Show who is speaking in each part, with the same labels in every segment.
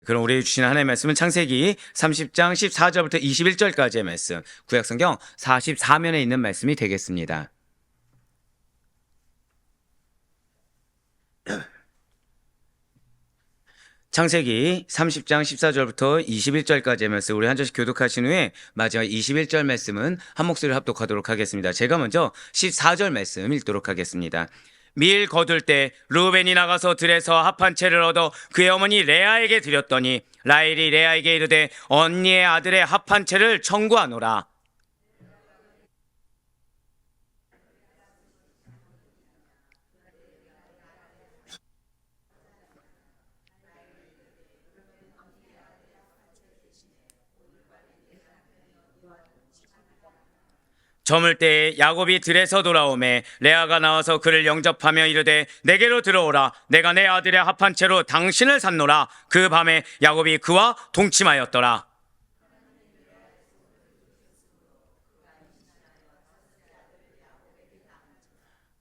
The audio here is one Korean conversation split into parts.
Speaker 1: 그럼 우리 주신 하나님의 말씀은 창세기 30장 14절부터 21절까지의 말씀, 구약성경 44면에 있는 말씀이 되겠습니다. 창세기 30장 14절부터 21절까지의 말씀, 우리 한 절씩 교독하신 후에 마지막 21절 말씀은 한 목소리를 합독하도록 하겠습니다. 제가 먼저 14절 말씀 읽도록 하겠습니다. 밀 거둘 때 르우벤이 나가서 들에서 합한 채를 얻어 그의 어머니 레아에게 드렸더니 라헬이 레아에게 이르되 언니의 아들의 합한 채를 청구하노라. 저물 때에 야곱이 들에서 돌아오매 레아가 나와서 그를 영접하며 이르되 내게로 들어오라. 내가 내 아들의 합한 채로 당신을 샀노라. 그 밤에 야곱이 그와 동침하였더라.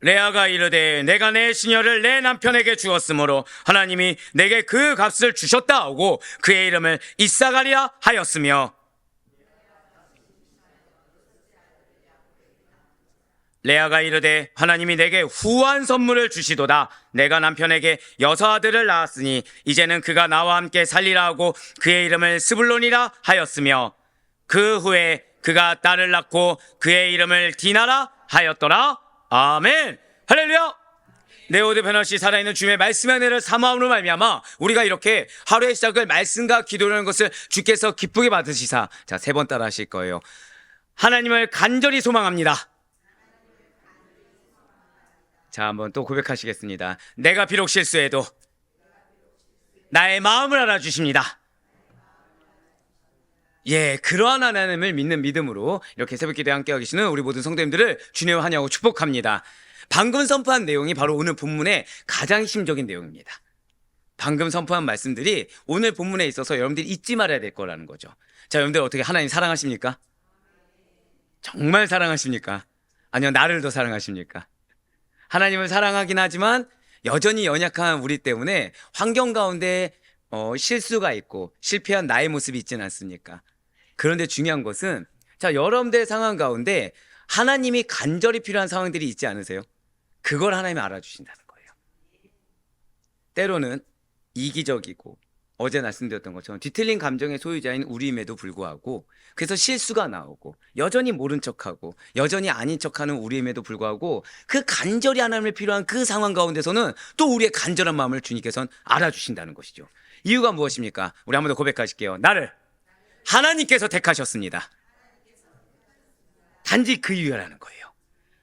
Speaker 1: 레아가 이르되 내가 내 시녀를 내 남편에게 주었으므로 하나님이 내게 그 값을 주셨다 하고 그의 이름을 이사가리라 하였으며, 레아가 이르되 하나님이 내게 후한 선물을 주시도다. 내가 남편에게 6 아들을 낳았으니 이제는 그가 나와 함께 살리라 하고 그의 이름을 스불론이라 하였으며, 그 후에 그가 딸을 낳고 그의 이름을 디나라 하였더라. 아멘. 할렐루야. 네오드 변화시 살아있는 주님의 말씀의 은혜를 사모함으로 말미암아 우리가 이렇게 하루의 시작을 말씀과 기도라는 것을 주께서 기쁘게 받으시사, 자, 3번 따라 하실 거예요. 하나님을 간절히 소망합니다. 자, 한번 또 고백하시겠습니다. 내가 비록 실수해도 나의 마음을 알아주십니다. 예, 그러한 하나님을 믿는 믿음으로 이렇게 새벽기도에 함께하고 계시는 우리 모든 성도님들을 주님을 환영하고 축복합니다. 방금 선포한 내용이 바로 오늘 본문의 가장 핵심적인 내용입니다. 방금 선포한 말씀들이 오늘 본문에 있어서 여러분들이 잊지 말아야 될 거라는 거죠. 자, 여러분들 어떻게 하나님 사랑하십니까? 정말 사랑하십니까? 아니요, 나를 더 사랑하십니까? 하나님을 사랑하긴 하지만 여전히 연약한 우리 때문에 환경 가운데 실수가 있고 실패한 나의 모습이 있지는 않습니까? 그런데 중요한 것은, 자, 여러분들의 상황 가운데 하나님이 간절히 필요한 상황들이 있지 않으세요? 그걸 하나님이 알아주신다는 거예요. 때로는 이기적이고 어제 말씀드렸던 것처럼 뒤틀린 감정의 소유자인 우리임에도 불구하고, 그래서 실수가 나오고 여전히 모른 척하고 여전히 아닌 척하는 우리임에도 불구하고 그 간절히 하나님을 필요한 그 상황 가운데서는 또 우리의 간절한 마음을 주님께서는 알아주신다는 것이죠. 이유가 무엇입니까? 우리 한 번 더 고백하실게요. 나를 하나님께서 택하셨습니다. 단지 그 이유라는 거예요.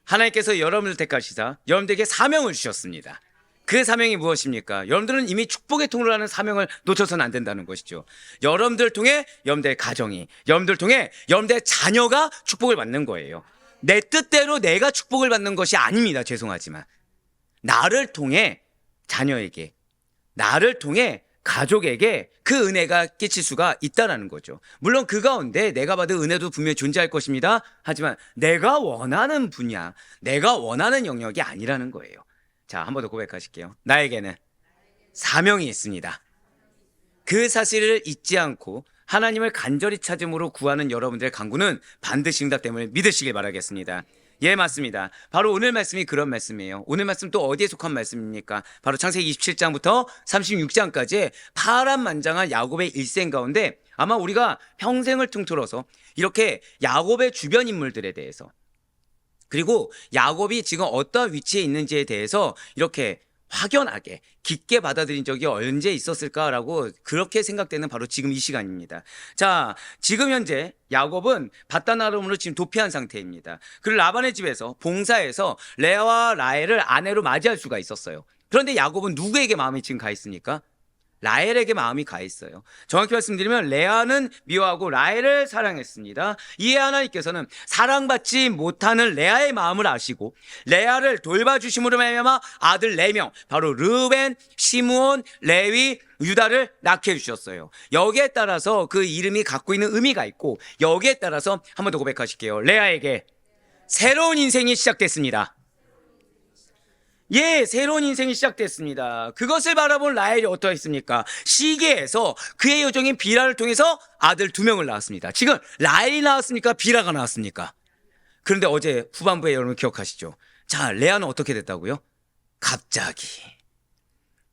Speaker 1: 하나님께서 여러분을 택하시사 여러분들에게 사명을 주셨습니다. 그 사명이 무엇입니까? 여러분들은 이미 축복의 통로를 하는 사명을 놓쳐서는 안 된다는 것이죠. 여러분들을 통해 여러분들의 가정이, 여러분들을 통해 여러분들의 자녀가 축복을 받는 거예요. 내 뜻대로 내가 축복을 받는 것이 아닙니다. 죄송하지만 나를 통해 자녀에게, 나를 통해 가족에게 그 은혜가 끼칠 수가 있다는 거죠. 물론 그 가운데 내가 받은 은혜도 분명히 존재할 것입니다. 하지만 내가 원하는 분야, 내가 원하는 영역이 아니라는 거예요. 자, 한 번 더 고백하실게요. 나에게는 사명이 있습니다. 그 사실을 잊지 않고 하나님을 간절히 찾음으로 구하는 여러분들의 간구는 반드시 응답됨을 믿으시길 바라겠습니다. 예, 맞습니다. 바로 오늘 말씀이 그런 말씀이에요. 오늘 말씀 또 어디에 속한 말씀입니까? 바로 창세기 27장부터 36장까지의 파란만장한 야곱의 일생 가운데 아마 우리가 평생을 통틀어서 이렇게 야곱의 주변 인물들에 대해서, 그리고 야곱이 지금 어떠한 위치에 있는지에 대해서 이렇게 확연하게 깊게 받아들인 적이 언제 있었을까라고 그렇게 생각되는 바로 지금 이 시간입니다. 자, 지금 현재 야곱은 밧단아람으로 지금 도피한 상태입니다. 그리고 라반의 집에서 봉사해서 레아와 라헬을 아내로 맞이할 수가 있었어요. 그런데 야곱은 누구에게 마음이 지금 가 있습니까? 라헬에게 마음이 가 있어요. 정확히 말씀드리면 레아는 미워하고 라헬을 사랑했습니다. 이에 하나님께서는 사랑받지 못하는 레아의 마음을 아시고 레아를 돌봐주심으로 말미암아 아들 4명, 바로 르우벤, 시므온, 레위, 유다를 낳게 해주셨어요. 여기에 따라서 그 이름이 갖고 있는 의미가 있고, 여기에 따라서 한 번 더 고백하실게요. 레아에게 새로운 인생이 시작됐습니다. 예, 새로운 인생이 시작됐습니다. 그것을 바라본 라헬이 어떠했습니까? 시계에서 그의 여종인 비라를 통해서 아들 2명을 낳았습니다. 지금 라헬이 나왔습니까? 비라가 나왔습니까? 그런데 어제 후반부에 여러분 기억하시죠? 자, 레아는 어떻게 됐다고요?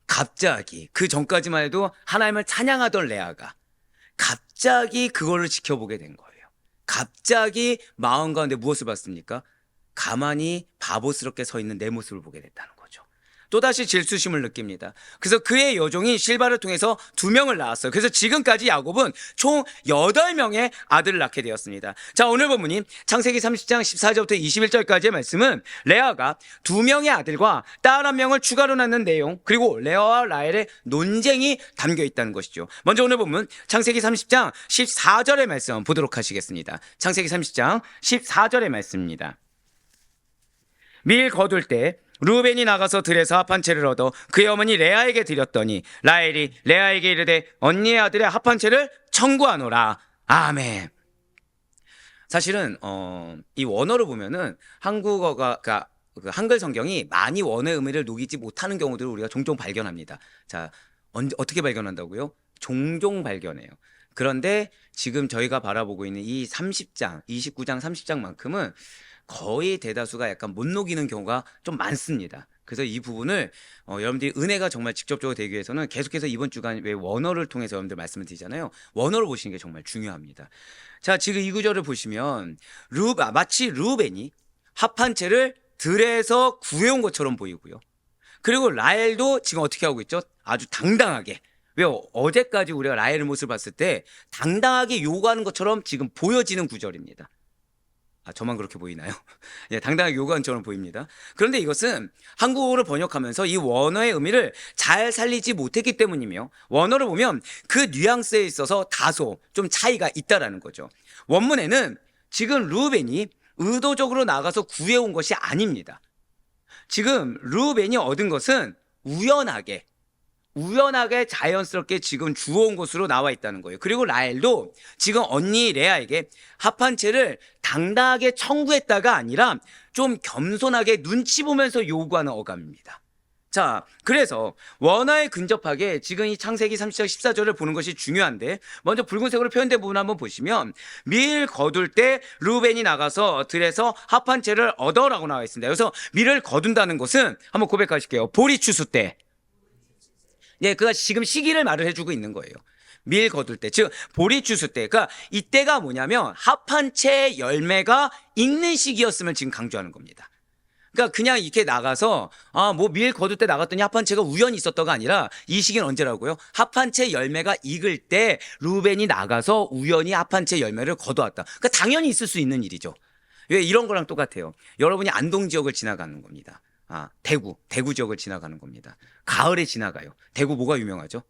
Speaker 1: 갑자기 그 전까지만 해도 하나님을 찬양하던 레아가 갑자기 그거를 지켜보게 된 거예요. 갑자기 마음 가운데 무엇을 봤습니까? 가만히 바보스럽게 서 있는 내 모습을 보게 됐다는 거죠. 또다시 질투심을 느낍니다. 그래서 그의 여종인 실바를 통해서 2명을 낳았어요. 그래서 지금까지 야곱은 총 8명의 아들을 낳게 되었습니다. 자, 오늘 본문인 창세기 30장 14절부터 21절까지의 말씀은 레아가 2명의 아들과 딸 1명을 추가로 낳는 내용, 그리고 레아와 라헬의 논쟁이 담겨 있다는 것이죠. 먼저 오늘 본문 창세기 30장 14절의 말씀 보도록 하시겠습니다. 창세기 30장 14절의 말씀입니다. 밀 거둘 때 루벤이 나가서 들에서 합 한 채를 얻어 그의 어머니 레아에게 드렸더니 라헬이 레아에게 이르되 언니의 아들의 합 한 채를 청구하노라. 아멘. 사실은 이 원어로 보면은 한국어가 그러니까 그 한글 성경이 많이 원어의 의미를 녹이지 못하는 경우들을 우리가 종종 발견합니다. 자, 어떻게 발견한다고요? 종종 발견해요. 그런데 지금 저희가 바라보고 있는 이 30장, 29장, 30장만큼은 거의 대다수가 약간 못 녹이는 경우가 좀 많습니다. 그래서 이 부분을 여러분들이 은혜가 정말 직접적으로 되기 위해서는 계속해서 이번 주간 왜 원어를 통해서 여러분들 말씀을 드리잖아요. 원어를 보시는 게 정말 중요합니다. 자, 지금 이 구절을 보시면 마치 루벤이 합 한 채를 들에서 구해온 것처럼 보이고요. 그리고 라헬도 지금 어떻게 하고 있죠? 아주 당당하게. 왜요? 어제까지 우리가 라헬의 모습을 봤을 때 당당하게 요구하는 것처럼 지금 보여지는 구절입니다. 아, 저만 그렇게 보이나요? 예, 당당하게 요구하는 처럼 보입니다. 그런데 이것은 한국어로 번역하면서 이 원어의 의미를 잘 살리지 못했기 때문이며, 원어를 보면 그 뉘앙스에 있어서 다소 좀 차이가 있다라는 거죠. 원문에는 지금 루벤이 의도적으로 나가서 구해온 것이 아닙니다. 지금 루벤이 얻은 것은 우연하게 자연스럽게 지금 주워온 것으로 나와 있다는 거예요. 그리고 라헬도 지금 언니 레아에게 합 한 채를 당당하게 청구했다가 아니라 좀 겸손하게 눈치 보면서 요구하는 어감입니다. 자, 그래서 원어에 근접하게 지금 이 창세기 30장 14절을 보는 것이 중요한데, 먼저 붉은색으로 표현된 부분 한번 보시면 밀 거둘 때 루벤이 나가서 들에서 합 한 채를 얻어라고 나와 있습니다. 그래서 밀을 거둔다는 것은 한번 고백하실게요. 보리 추수 때. 예, 그가 지금 시기를 말을 해주고 있는 거예요. 밀 거둘 때, 즉 보리 추수 때. 그러니까 이때가 뭐냐면 합 한 채 열매가 익는 시기였음을 지금 강조하는 겁니다. 그러니까 그냥 이렇게 나가서 뭐 밀 거둘 때 나갔더니 합 한 채가 우연히 있었다가 아니라 이 시기는 언제라고요? 합 한 채 열매가 익을 때 루벤이 나가서 우연히 합 한 채 열매를 거두었다. 그러니까 당연히 있을 수 있는 일이죠. 왜 이런 거랑 똑같아요. 여러분이 안동 지역을 지나가는 겁니다. 대구 지역을 지나가는 겁니다. 가을에 지나가요. 대구 뭐가 유명하죠?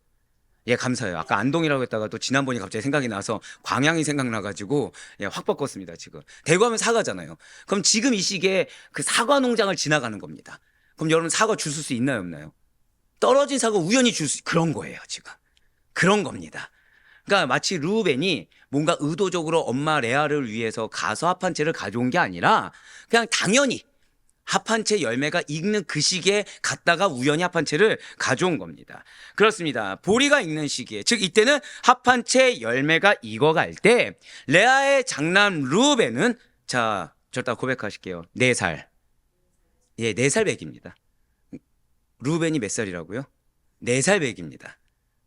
Speaker 1: 예, 감사해요. 아까 안동이라고 했다가 또 지난번이 갑자기 생각이 나서 광양이 생각나가지고 확 바꿨습니다. 지금 대구하면 사과잖아요. 그럼 지금 이 시기에 그 사과 농장을 지나가는 겁니다. 그럼 여러분 사과 주실 수 있나요, 없나요? 떨어진 사과 우연히 줄 수 그런 거예요. 지금 그런 겁니다. 그러니까 마치 루벤이 뭔가 의도적으로 엄마 레아를 위해서 가서 합 한 채를 가져온 게 아니라 그냥 당연히 합 한 채 열매가 익는 그 시기에 갔다가 우연히 합 한 채를 가져온 겁니다. 그렇습니다. 보리가 익는 시기에, 즉 이때는 합 한 채 열매가 익어갈 때 레아의 장남 루벤은, 자, 저따 고백하실게요. 4살. 예, 4살 백입니다. 루벤이 몇 살이라고요? 4살 백입니다.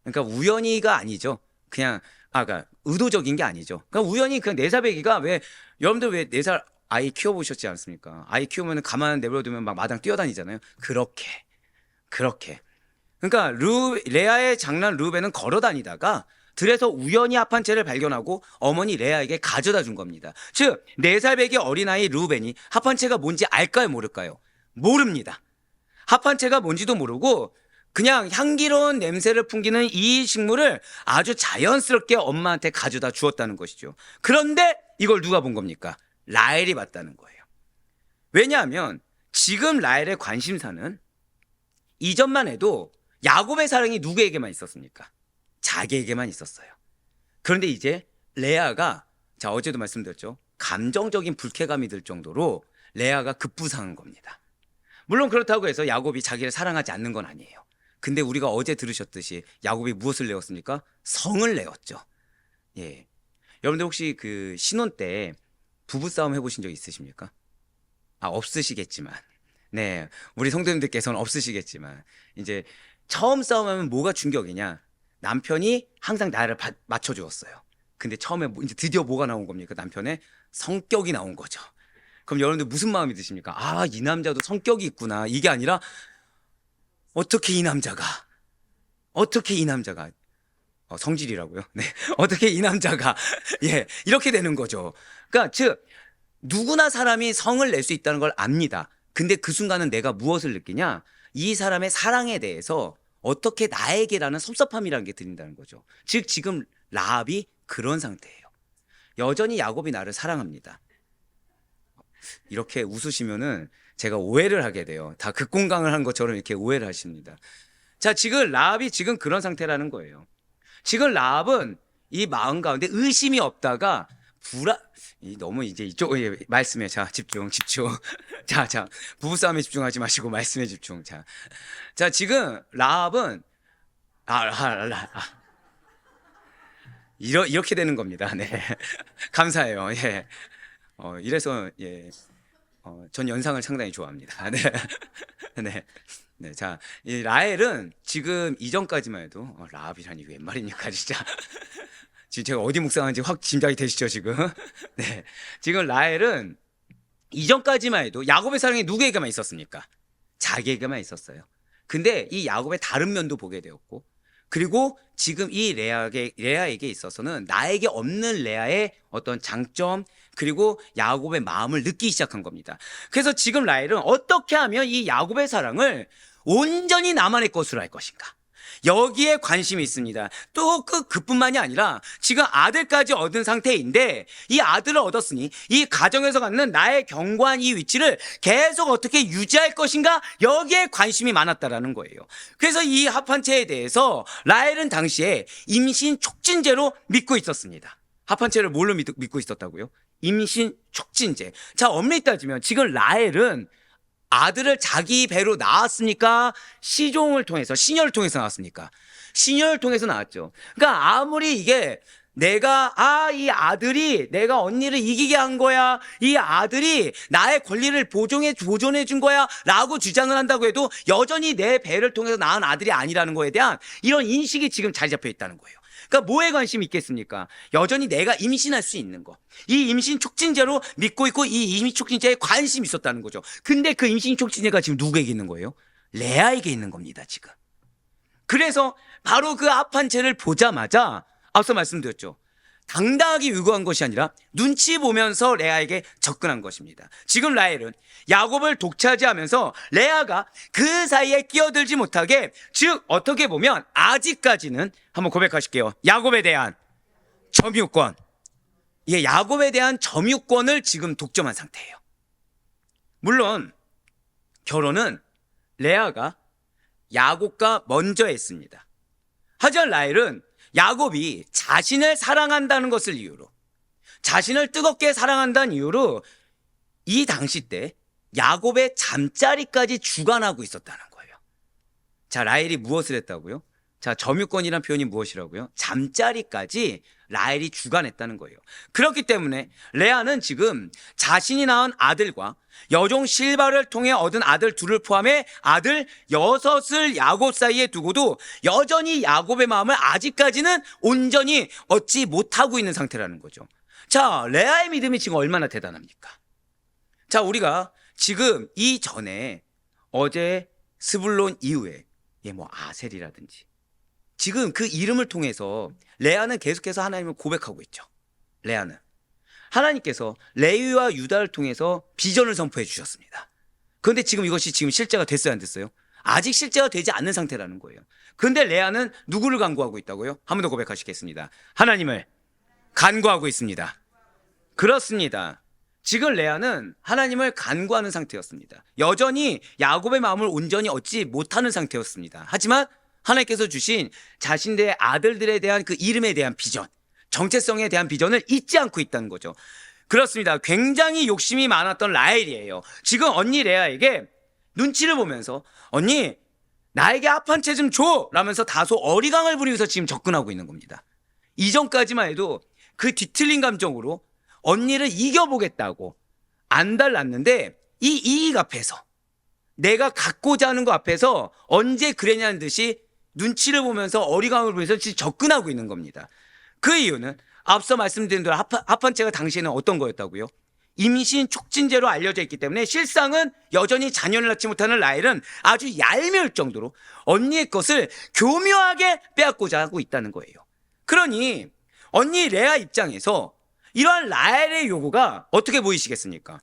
Speaker 1: 그러니까 우연히가 아니죠. 그러니까 의도적인 게 아니죠. 그러니까 우연히 그냥 4살 백이가 여러분들 왜 4살 아이 키워보셨지 않습니까? 아이 키우면 가만 내버려두면 막 마당 뛰어다니잖아요. 그렇게. 그러니까 레아의 장남 루벤은 걸어다니다가 들에서 우연히 합 한 채를 발견하고 어머니 레아에게 가져다 준 겁니다. 즉 4살 백의 어린아이 루벤이 합 한 채가 뭔지 알까요, 모를까요? 모릅니다. 합 한 채가 뭔지도 모르고 그냥 향기로운 냄새를 풍기는 이 식물을 아주 자연스럽게 엄마한테 가져다 주었다는 것이죠. 그런데 이걸 누가 본 겁니까? 라헬이 봤다는 거예요. 왜냐하면 지금 라헬의 관심사는 이전만 해도 야곱의 사랑이 누구에게만 있었습니까? 자기에게만 있었어요. 그런데 이제 레아가, 자, 어제도 말씀드렸죠. 감정적인 불쾌감이 들 정도로 레아가 급부상한 겁니다. 물론 그렇다고 해서 야곱이 자기를 사랑하지 않는 건 아니에요. 근데 우리가 어제 들으셨듯이 야곱이 무엇을 내었습니까? 성을 내었죠. 예. 여러분들 혹시 그 신혼 때 부부싸움 해보신 적 있으십니까? 없으시겠지만. 네. 우리 성도님들께서는 없으시겠지만. 이제 처음 싸움하면 뭐가 충격이냐? 남편이 항상 나를 맞춰주었어요. 근데 처음에 이제 드디어 뭐가 나온 겁니까? 남편의 성격이 나온 거죠. 그럼 여러분들 무슨 마음이 드십니까? 이 남자도 성격이 있구나. 이게 아니라 어떻게 이 남자가 성질이라고요? 네. 어떻게 이 남자가 예, 이렇게 되는 거죠. 그러니까 즉 누구나 사람이 성을 낼 수 있다는 걸 압니다. 근데 그 순간은 내가 무엇을 느끼냐? 이 사람의 사랑에 대해서 어떻게 나에게라는 섭섭함이라는 게 들린다는 거죠. 즉 지금 라합이 그런 상태예요. 여전히 야곱이 나를 사랑합니다. 이렇게 웃으시면은 제가 오해를 하게 돼요. 다 극공강을 한 것처럼 이렇게 오해를 하십니다. 자, 지금 라합이 지금 그런 상태라는 거예요. 지금 라합은 이 마음 가운데 의심이 없다가 너무 이제 이쪽 말씀에 집중. 자, 부부싸움에 집중하지 마시고 말씀에 집중. 자, 지금 라합은 이렇게 되는 겁니다. 네, 감사해요. 예, 이래서 예, 전 연상을 상당히 좋아합니다. 네, 네. 네, 자, 이 라헬은 지금 이전까지만 해도 라합이라니 웬 말입니까, 진짜. 지금 제가 어디 묵상하는지 확 짐작이 되시죠, 지금? 네, 지금 라헬은 이전까지만 해도 야곱의 사랑이 누구에게만 있었습니까? 자기에게만 있었어요. 근데 이 야곱의 다른 면도 보게 되었고, 그리고 지금 이 레아에게 있어서는 나에게 없는 레아의 어떤 장점, 그리고 야곱의 마음을 느끼기 시작한 겁니다. 그래서 지금 라헬은 어떻게 하면 이 야곱의 사랑을 온전히 나만의 것으로 할 것인가? 여기에 관심이 있습니다. 또 그뿐만이 아니라 지금 아들까지 얻은 상태인데 이 아들을 얻었으니 이 가정에서 갖는 나의 견고한 이 위치를 계속 어떻게 유지할 것인가? 여기에 관심이 많았다라는 거예요. 그래서 이 합한채에 대해서 라헬은 당시에 임신 촉진제로 믿고 있었습니다. 합한채를 뭘로 믿고 있었다고요? 임신 촉진제. 자, 엄밀히 따지면 지금 라헬은 아들을 자기 배로 낳았습니까? 시종을 통해서, 시녀를 통해서 낳았습니까? 시녀를 통해서 낳았죠. 그러니까 아무리 이게 이 아들이 내가 언니를 이기게 한 거야. 이 아들이 나의 권리를 보존해 준 거야. 라고 주장을 한다고 해도 여전히 내 배를 통해서 낳은 아들이 아니라는 거에 대한 이런 인식이 지금 자리 잡혀 있다는 거예요. 그러니까 뭐에 관심이 있겠습니까? 여전히 내가 임신할 수 있는 거. 이 임신 촉진제로 믿고 있고 이 임신 촉진제에 관심이 있었다는 거죠. 근데 그 임신 촉진제가 지금 누구에게 있는 거예요? 레아에게 있는 겁니다, 지금. 그래서 바로 그 합한채를 보자마자 앞서 말씀드렸죠. 당당하게 요구한 것이 아니라 눈치 보면서 레아에게 접근한 것입니다. 지금 라헬은 야곱을 독차지하면서 레아가 그 사이에 끼어들지 못하게, 즉 어떻게 보면 아직까지는 한번 고백하실게요. 야곱에 대한 점유권, 야곱에 대한 점유권을 지금 독점한 상태예요. 물론 결혼은 레아가 야곱과 먼저 했습니다. 하지만 라헬은 야곱이 자신을 사랑한다는 것을 이유로, 자신을 뜨겁게 사랑한다는 이유로 이 당시 때 야곱의 잠자리까지 주관하고 있었다는 거예요. 자, 라헬이 무엇을 했다고요? 자, 점유권이란 표현이 무엇이라고요? 잠자리까지 라헬이 주관했다는 거예요. 그렇기 때문에 레아는 지금 자신이 낳은 아들과 여종 실바를 통해 얻은 아들 둘을 포함해 아들 6을 야곱 사이에 두고도 여전히 야곱의 마음을 아직까지는 온전히 얻지 못하고 있는 상태라는 거죠. 자, 레아의 믿음이 지금 얼마나 대단합니까? 자, 우리가 지금 이전에 어제 스불론 이후에 아셀이라든지 지금 그 이름을 통해서 레아는 계속해서 하나님을 고백하고 있죠. 레아는 하나님께서 레위와 유다를 통해서 비전을 선포해 주셨습니다. 그런데 지금 이것이 지금 실제가 됐어요, 안 됐어요? 아직 실제가 되지 않는 상태라는 거예요. 그런데 레아는 누구를 간구하고 있다고요? 한 번 더 고백하시겠습니다. 하나님을 간구하고 있습니다. 그렇습니다. 지금 레아는 하나님을 간구하는 상태였습니다. 여전히 야곱의 마음을 온전히 얻지 못하는 상태였습니다. 하지만 하나님께서 주신 자신들의 아들들에 대한 그 이름에 대한 비전, 정체성에 대한 비전을 잊지 않고 있다는 거죠. 그렇습니다. 굉장히 욕심이 많았던 라헬이에요. 지금 언니 레아에게 눈치를 보면서 언니 나에게 합한 채 좀 줘! 라면서 다소 어리광을 부리면서 지금 접근하고 있는 겁니다. 이전까지만 해도 그 뒤틀린 감정으로 언니를 이겨보겠다고 안 달랐는데 이 이익 앞에서 내가 갖고자 하는 거 앞에서 언제 그랬냐는 듯이 눈치를 보면서 어리광을 부리면서 지금 접근하고 있는 겁니다. 그 이유는 앞서 말씀드린 대로 합한 채가 당시에는 어떤 거였다고요? 임신 촉진제로 알려져 있기 때문에 실상은 여전히 자녀를 낳지 못하는 라헬은 아주 얄미울 정도로 언니의 것을 교묘하게 빼앗고자 하고 있다는 거예요. 그러니 언니 레아 입장에서 이러한 라헬의 요구가 어떻게 보이시겠습니까?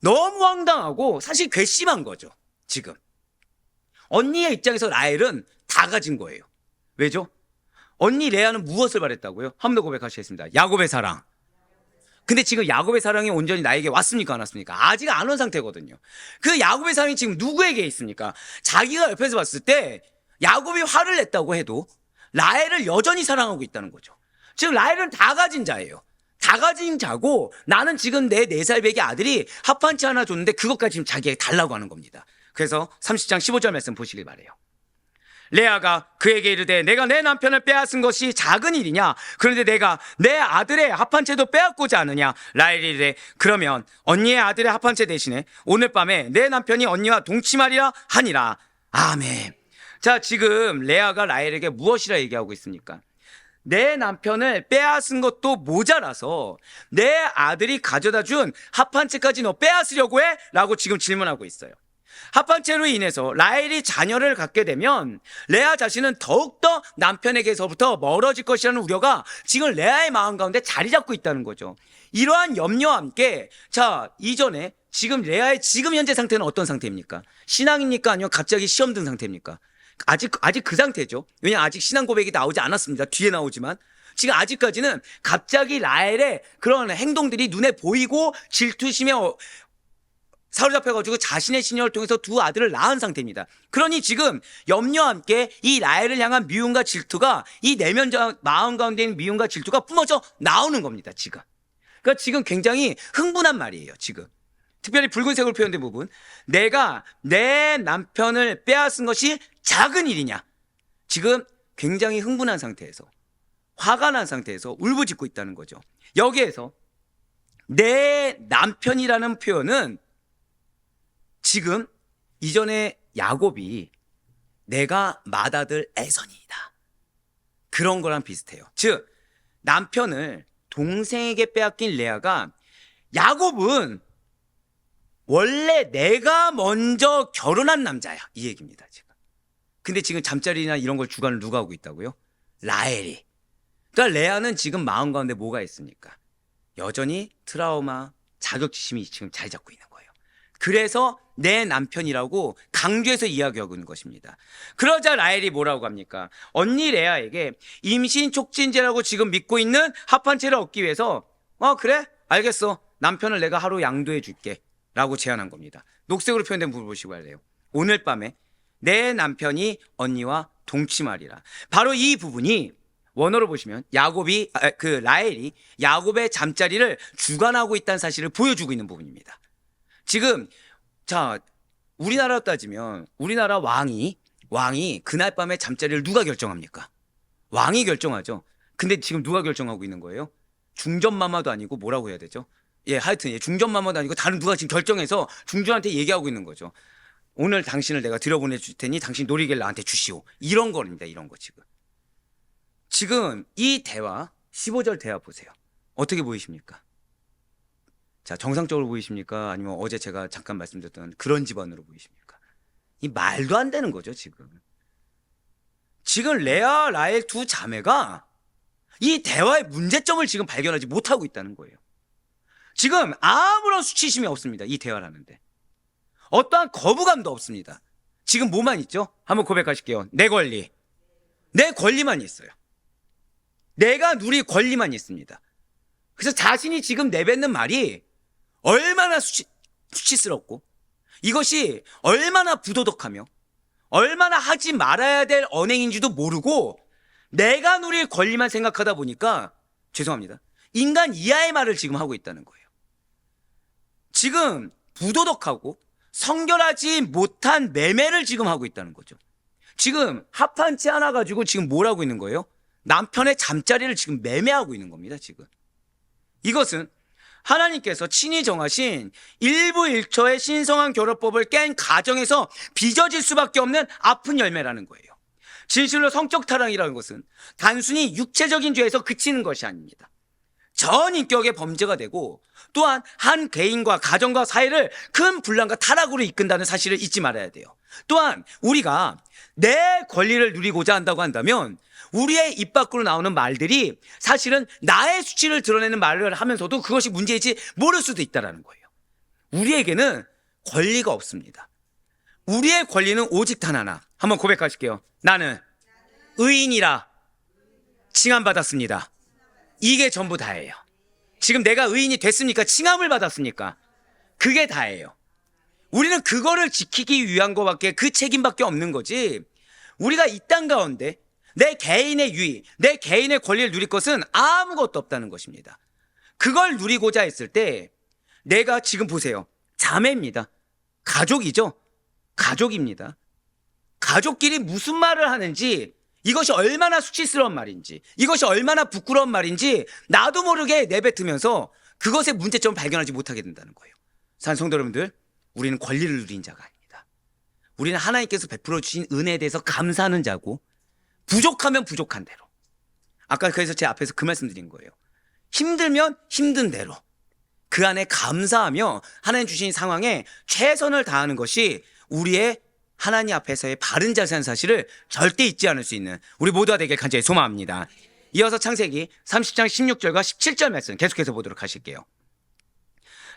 Speaker 1: 너무 황당하고 사실 괘씸한 거죠. 지금 언니의 입장에서 라헬은 다 가진 거예요. 왜죠? 언니 레아는 무엇을 바랬다고요? 한 번 더 고백하시겠습니다. 야곱의 사랑. 근데 지금 야곱의 사랑이 온전히 나에게 왔습니까? 안 왔습니까? 아직 안 온 상태거든요. 그 야곱의 사랑이 지금 누구에게 있습니까? 자기가 옆에서 봤을 때 야곱이 화를 냈다고 해도 라헬을 여전히 사랑하고 있다는 거죠. 지금 라헬은 다 가진 자예요. 다 가진 자고 나는 지금 내 4살 배기 아들이 합한 채 하나 줬는데 그것까지 지금 자기에게 달라고 하는 겁니다. 그래서 30장 15절 말씀 보시길 바래요. 레아가 그에게 이르되 내가 내 남편을 빼앗은 것이 작은 일이냐? 그런데 내가 내 아들의 합한 채도 빼앗고자 하느냐? 라헬이 이르되 그러면 언니의 아들의 합한 채 대신에 오늘 밤에 내 남편이 언니와 동침하리라 하니라. 아멘. 자, 지금 레아가 라헬에게 무엇이라 얘기하고 있습니까? 내 남편을 빼앗은 것도 모자라서 내 아들이 가져다 준 합한 채까지 너 빼앗으려고 해? 라고 지금 질문하고 있어요. 합한 채로 인해서 라헬이 자녀를 갖게 되면 레아 자신은 더욱더 남편에게서부터 멀어질 것이라는 우려가 지금 레아의 마음 가운데 자리 잡고 있다는 거죠. 이러한 염려와 함께 자, 이전에 지금 레아의 지금 현재 상태는 어떤 상태입니까? 신앙입니까? 아니면 갑자기 시험 든 상태입니까? 아직 그 상태죠. 왜냐하면 아직 신앙 고백이 나오지 않았습니다. 뒤에 나오지만 지금 아직까지는 갑자기 라헬의 그런 행동들이 눈에 보이고 질투심에 사로잡혀가지고 자신의 시녀를 통해서 두 아들을 낳은 상태입니다. 그러니 지금 염려와 함께 이 라헬을 향한 미움과 질투가 이 내면 마음 가운데 있는 미움과 질투가 뿜어져 나오는 겁니다. 지금. 그러니까 지금 굉장히 흥분한 말이에요. 지금. 특별히 붉은색으로 표현된 부분. 내가 내 남편을 빼앗은 것이 작은 일이냐. 지금 굉장히 흥분한 상태에서 화가 난 상태에서 울부짖고 있다는 거죠. 여기에서 내 남편이라는 표현은 지금 이전에 야곱이 내가 맏아들 에선이다. 그런 거랑 비슷해요. 즉 남편을 동생에게 빼앗긴 레아가 야곱은 원래 내가 먼저 결혼한 남자야. 이 얘기입니다. 지금. 근데 지금 잠자리나 이런 걸 주관을 누가 하고 있다고요? 라헬이. 그러니까 레아는 지금 마음 가운데 뭐가 있습니까? 여전히 트라우마, 자격지심이 지금 자리 잡고 있는 거예요. 그래서 내 남편이라고 강조해서 이야기하고 있는 것입니다. 그러자 라헬이 뭐라고 합니까? 언니 레아에게 임신 촉진제라고 지금 믿고 있는 합한 채를 얻기 위해서 그래? 알겠어. 남편을 내가 하루 양도해 줄게 라고 제안한 겁니다. 녹색으로 표현된 부분 보시고 할래요. 오늘 밤에 내 남편이 언니와 동침하리라. 바로 이 부분이 원어로 보시면 라헬이 야곱의 잠자리를 주관하고 있다는 사실을 보여주고 있는 부분입니다. 지금 자, 우리나라로 따지면 우리나라 왕이 그날 밤에 잠자리를 누가 결정합니까? 왕이 결정하죠. 근데 지금 누가 결정하고 있는 거예요? 중전마마도 아니고 뭐라고 해야 되죠? 하여튼 중전마마도 아니고 다른 누가 지금 결정해서 중전한테 얘기하고 있는 거죠. 오늘 당신을 내가 들여보내줄 테니 당신 놀이개를 나한테 주시오. 이런 거입니다. 이런 거 지금 이 대화 15절 대화 보세요. 어떻게 보이십니까? 자, 정상적으로 보이십니까? 아니면 어제 제가 잠깐 말씀드렸던 그런 집안으로 보이십니까? 이 말도 안 되는 거죠, 지금. 지금 레아, 라헬 두 자매가 이 대화의 문제점을 지금 발견하지 못하고 있다는 거예요. 지금 아무런 수치심이 없습니다. 이 대화를 하는데. 어떠한 거부감도 없습니다. 지금 뭐만 있죠? 한번 고백하실게요. 내 권리만 있어요. 내가 누릴 권리만 있습니다. 그래서 자신이 지금 내뱉는 말이 얼마나 수치스럽고 이것이 얼마나 부도덕하며 얼마나 하지 말아야 될 언행인지도 모르고 내가 누릴 권리만 생각하다 보니까 죄송합니다. 인간 이하의 말을 지금 하고 있다는 거예요. 지금 부도덕하고 성결하지 못한 매매를 지금 하고 있다는 거죠. 지금 합한 채 하나 가지고 지금 뭘 하고 있는 거예요? 남편의 잠자리를 지금 매매하고 있는 겁니다. 지금 이것은 하나님께서 친히 정하신 일부일처의 신성한 결혼법을 깬 가정에서 빚어질 수밖에 없는 아픈 열매라는 거예요. 진실로 성적 타락이라는 것은 단순히 육체적인 죄에서 그치는 것이 아닙니다. 전 인격의 범죄가 되고 또한 한 개인과 가정과 사회를 큰 분란과 타락으로 이끈다는 사실을 잊지 말아야 돼요. 또한 우리가 내 권리를 누리고자 한다고 한다면 우리의 입 밖으로 나오는 말들이 사실은 나의 수치를 드러내는 말을 하면서도 그것이 문제이지 모를 수도 있다는 거예요. 우리에게는 권리가 없습니다. 우리의 권리는 오직 단 하나. 한번 고백하실게요. 나는 의인이라 칭함받았습니다. 이게 전부 다예요. 지금 내가 의인이 됐습니까? 칭함을 받았습니까? 그게 다예요. 우리는 그거를 지키기 위한 것밖에, 그 책임밖에 없는 거지. 우리가 이 땅 가운데 내 개인의 유의, 내 개인의 권리를 누릴 것은 아무것도 없다는 것입니다. 그걸 누리고자 했을 때 내가 지금 보세요. 자매입니다. 가족이죠. 가족입니다. 가족끼리 무슨 말을 하는지, 이것이 얼마나 수치스러운 말인지, 이것이 얼마나 부끄러운 말인지 나도 모르게 내뱉으면서 그것의 문제점을 발견하지 못하게 된다는 거예요. 사랑하는 성도 여러분들, 우리는 권리를 누린 자가 아닙니다. 우리는 하나님께서 베풀어 주신 은혜에 대해서 감사하는 자고, 부족하면 부족한 대로, 아까 그래서 제 앞에서 그 말씀 드린 거예요. 힘들면 힘든 대로 그 안에 감사하며 하나님 주신 상황에 최선을 다하는 것이 우리의 하나님 앞에서의 바른 자세한 사실을 절대 잊지 않을 수 있는 우리 모두가 되길 간절히 소망합니다. 이어서 창세기 30장 16절과 17절 말씀 계속해서 보도록 하실게요.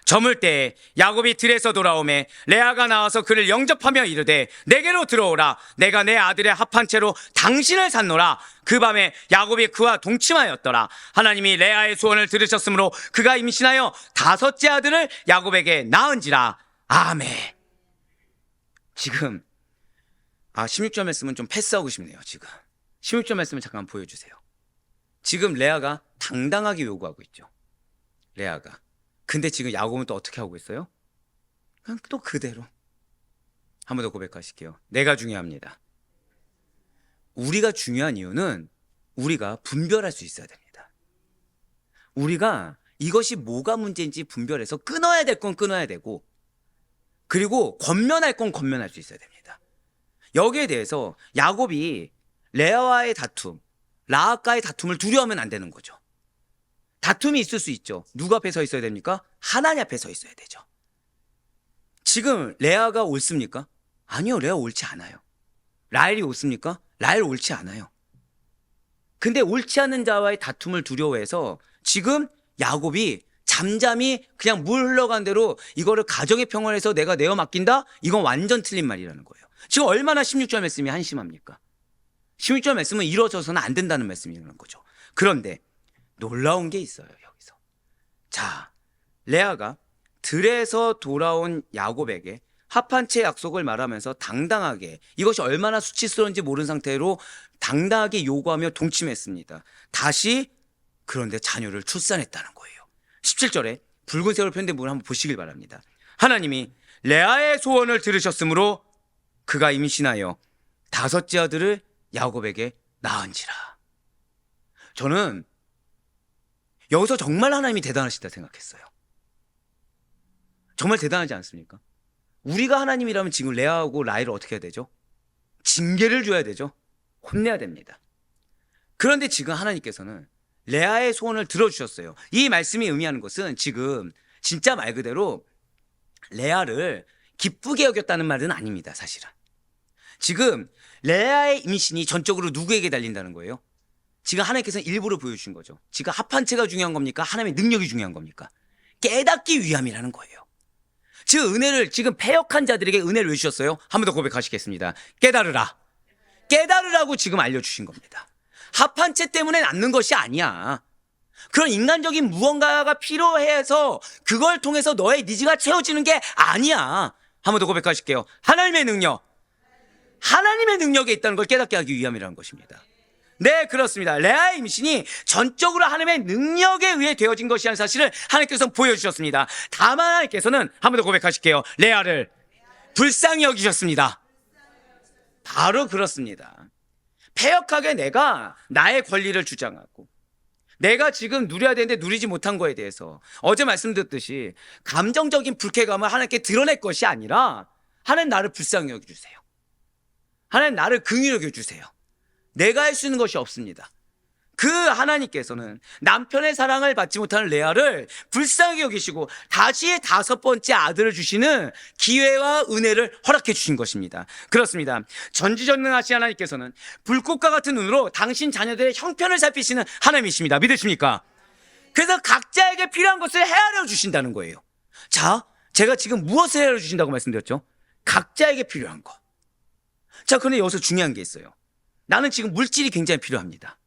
Speaker 1: 저물 때에 야곱이 들에서 돌아오매 레아가 나와서 그를 영접하며 이르되 내게로 들어오라. 내가 내 아들의 합한 채로 당신을 샀노라. 그 밤에 야곱이 그와 동침하였더라. 하나님이 레아의 소원을 들으셨으므로 그가 임신하여 5째 아들을 야곱에게 낳은지라. 아멘. 지금 16절 말씀은 좀 패스하고 싶네요. 지금 16절 말씀을 잠깐 보여주세요. 지금 레아가 당당하게 요구하고 있죠. 레아가. 근데 지금 야곱은 또 어떻게 하고 있어요? 그냥 또 그대로. 한 번 더 고백하실게요. 내가 중요합니다. 우리가 중요한 이유는 우리가 분별할 수 있어야 됩니다. 우리가 이것이 뭐가 문제인지 분별해서 끊어야 될 건 끊어야 되고, 그리고 권면할 건 권면할 수 있어야 됩니다. 여기에 대해서 야곱이 레아와의 다툼, 라합과의 다툼을 두려워하면 안 되는 거죠. 다툼이 있을 수 있죠. 누구 앞에 서 있어야 됩니까? 하나님 앞에 서 있어야 되죠. 지금 레아가 옳습니까? 아니요, 레아 옳지 않아요. 라헬이 옳습니까? 라헬 옳지 않아요. 근데 옳지 않은 자와의 다툼을 두려워해서 지금 야곱이 잠잠히 그냥 물 흘러간 대로 이거를 가정의 평화에서 내가 내어 맡긴다? 이건 완전 틀린 말이라는 거예요. 지금 얼마나 16절 말씀이 한심합니까? 16절 말씀은 이루어져서는 안 된다는 말씀이라는 거죠. 그런데 놀라운 게 있어요. 여기서 자, 레아가 들에서 돌아온 야곱에게 합한 채 약속을 말하면서 당당하게, 이것이 얼마나 수치스러운지 모르는 상태로 당당하게 요구하며 동침했습니다. 다시 그런데 자녀를 출산했다는 거예요. 17절에 붉은색으로 표현된 부분을 한번 보시길 바랍니다. 하나님이 레아의 소원을 들으셨으므로 그가 임신하여 5째 아들을 야곱에게 낳은지라. 저는 여기서 정말 하나님이 대단하시다 생각했어요. 정말 대단하지 않습니까? 우리가 하나님이라면 지금 레아하고 라헬을 어떻게 해야 되죠? 징계를 줘야 되죠. 혼내야 됩니다. 그런데 지금 하나님께서는 레아의 소원을 들어주셨어요. 이 말씀이 의미하는 것은 지금 진짜 말 그대로 레아를 기쁘게 여겼다는 말은 아닙니다. 사실은 지금 레아의 임신이 전적으로 누구에게 달린다는 거예요? 지금 하나님께서는 일부러 보여주신 거죠. 지금 합한 채가 중요한 겁니까? 하나님의 능력이 중요한 겁니까? 깨닫기 위함이라는 거예요. 지금 은혜를, 지금 패역한 자들에게 은혜를 왜 주셨어요? 한 번 더 고백하시겠습니다. 깨달으라. 깨달으라고 지금 알려주신 겁니다. 합한 채 때문에 낳는 것이 아니야. 그런 인간적인 무언가가 필요해서 그걸 통해서 너의 니즈가 채워지는 게 아니야. 한 번 더 고백하실게요. 하나님의 능력, 하나님의 능력에 있다는 걸 깨닫게 하기 위함이라는 것입니다. 네, 그렇습니다. 레아의 임신이 전적으로 하나님의 능력에 의해 되어진 것이라는 사실을 하나님께서 보여주셨습니다. 다만 하나님께서는 한 번 더 고백하실게요. 레아를 불쌍히 여기셨습니다. 바로 그렇습니다. 패역하게 내가 나의 권리를 주장하고 내가 지금 누려야 되는데 누리지 못한 거에 대해서 어제 말씀드렸듯이 감정적인 불쾌감을 하나님께 드러낼 것이 아니라 하나님 나를 불쌍히 여겨주세요. 하나님 나를 긍휼히 여겨주세요. 내가 할 수 있는 것이 없습니다. 그 하나님께서는 남편의 사랑을 받지 못하는 레아를 불쌍히 여기시고 다시 5번째 아들을 주시는 기회와 은혜를 허락해 주신 것입니다. 그렇습니다. 전지전능하신 하나님께서는 불꽃과 같은 눈으로 당신 자녀들의 형편을 살피시는 하나님이십니다. 믿으십니까? 그래서 각자에게 필요한 것을 헤아려 주신다는 거예요. 자, 제가 지금 무엇을 헤아려 주신다고 말씀드렸죠? 각자에게 필요한 거. 자, 그런데 여기서 중요한 게 있어요. 나는 지금 물질이 굉장히 필요합니다.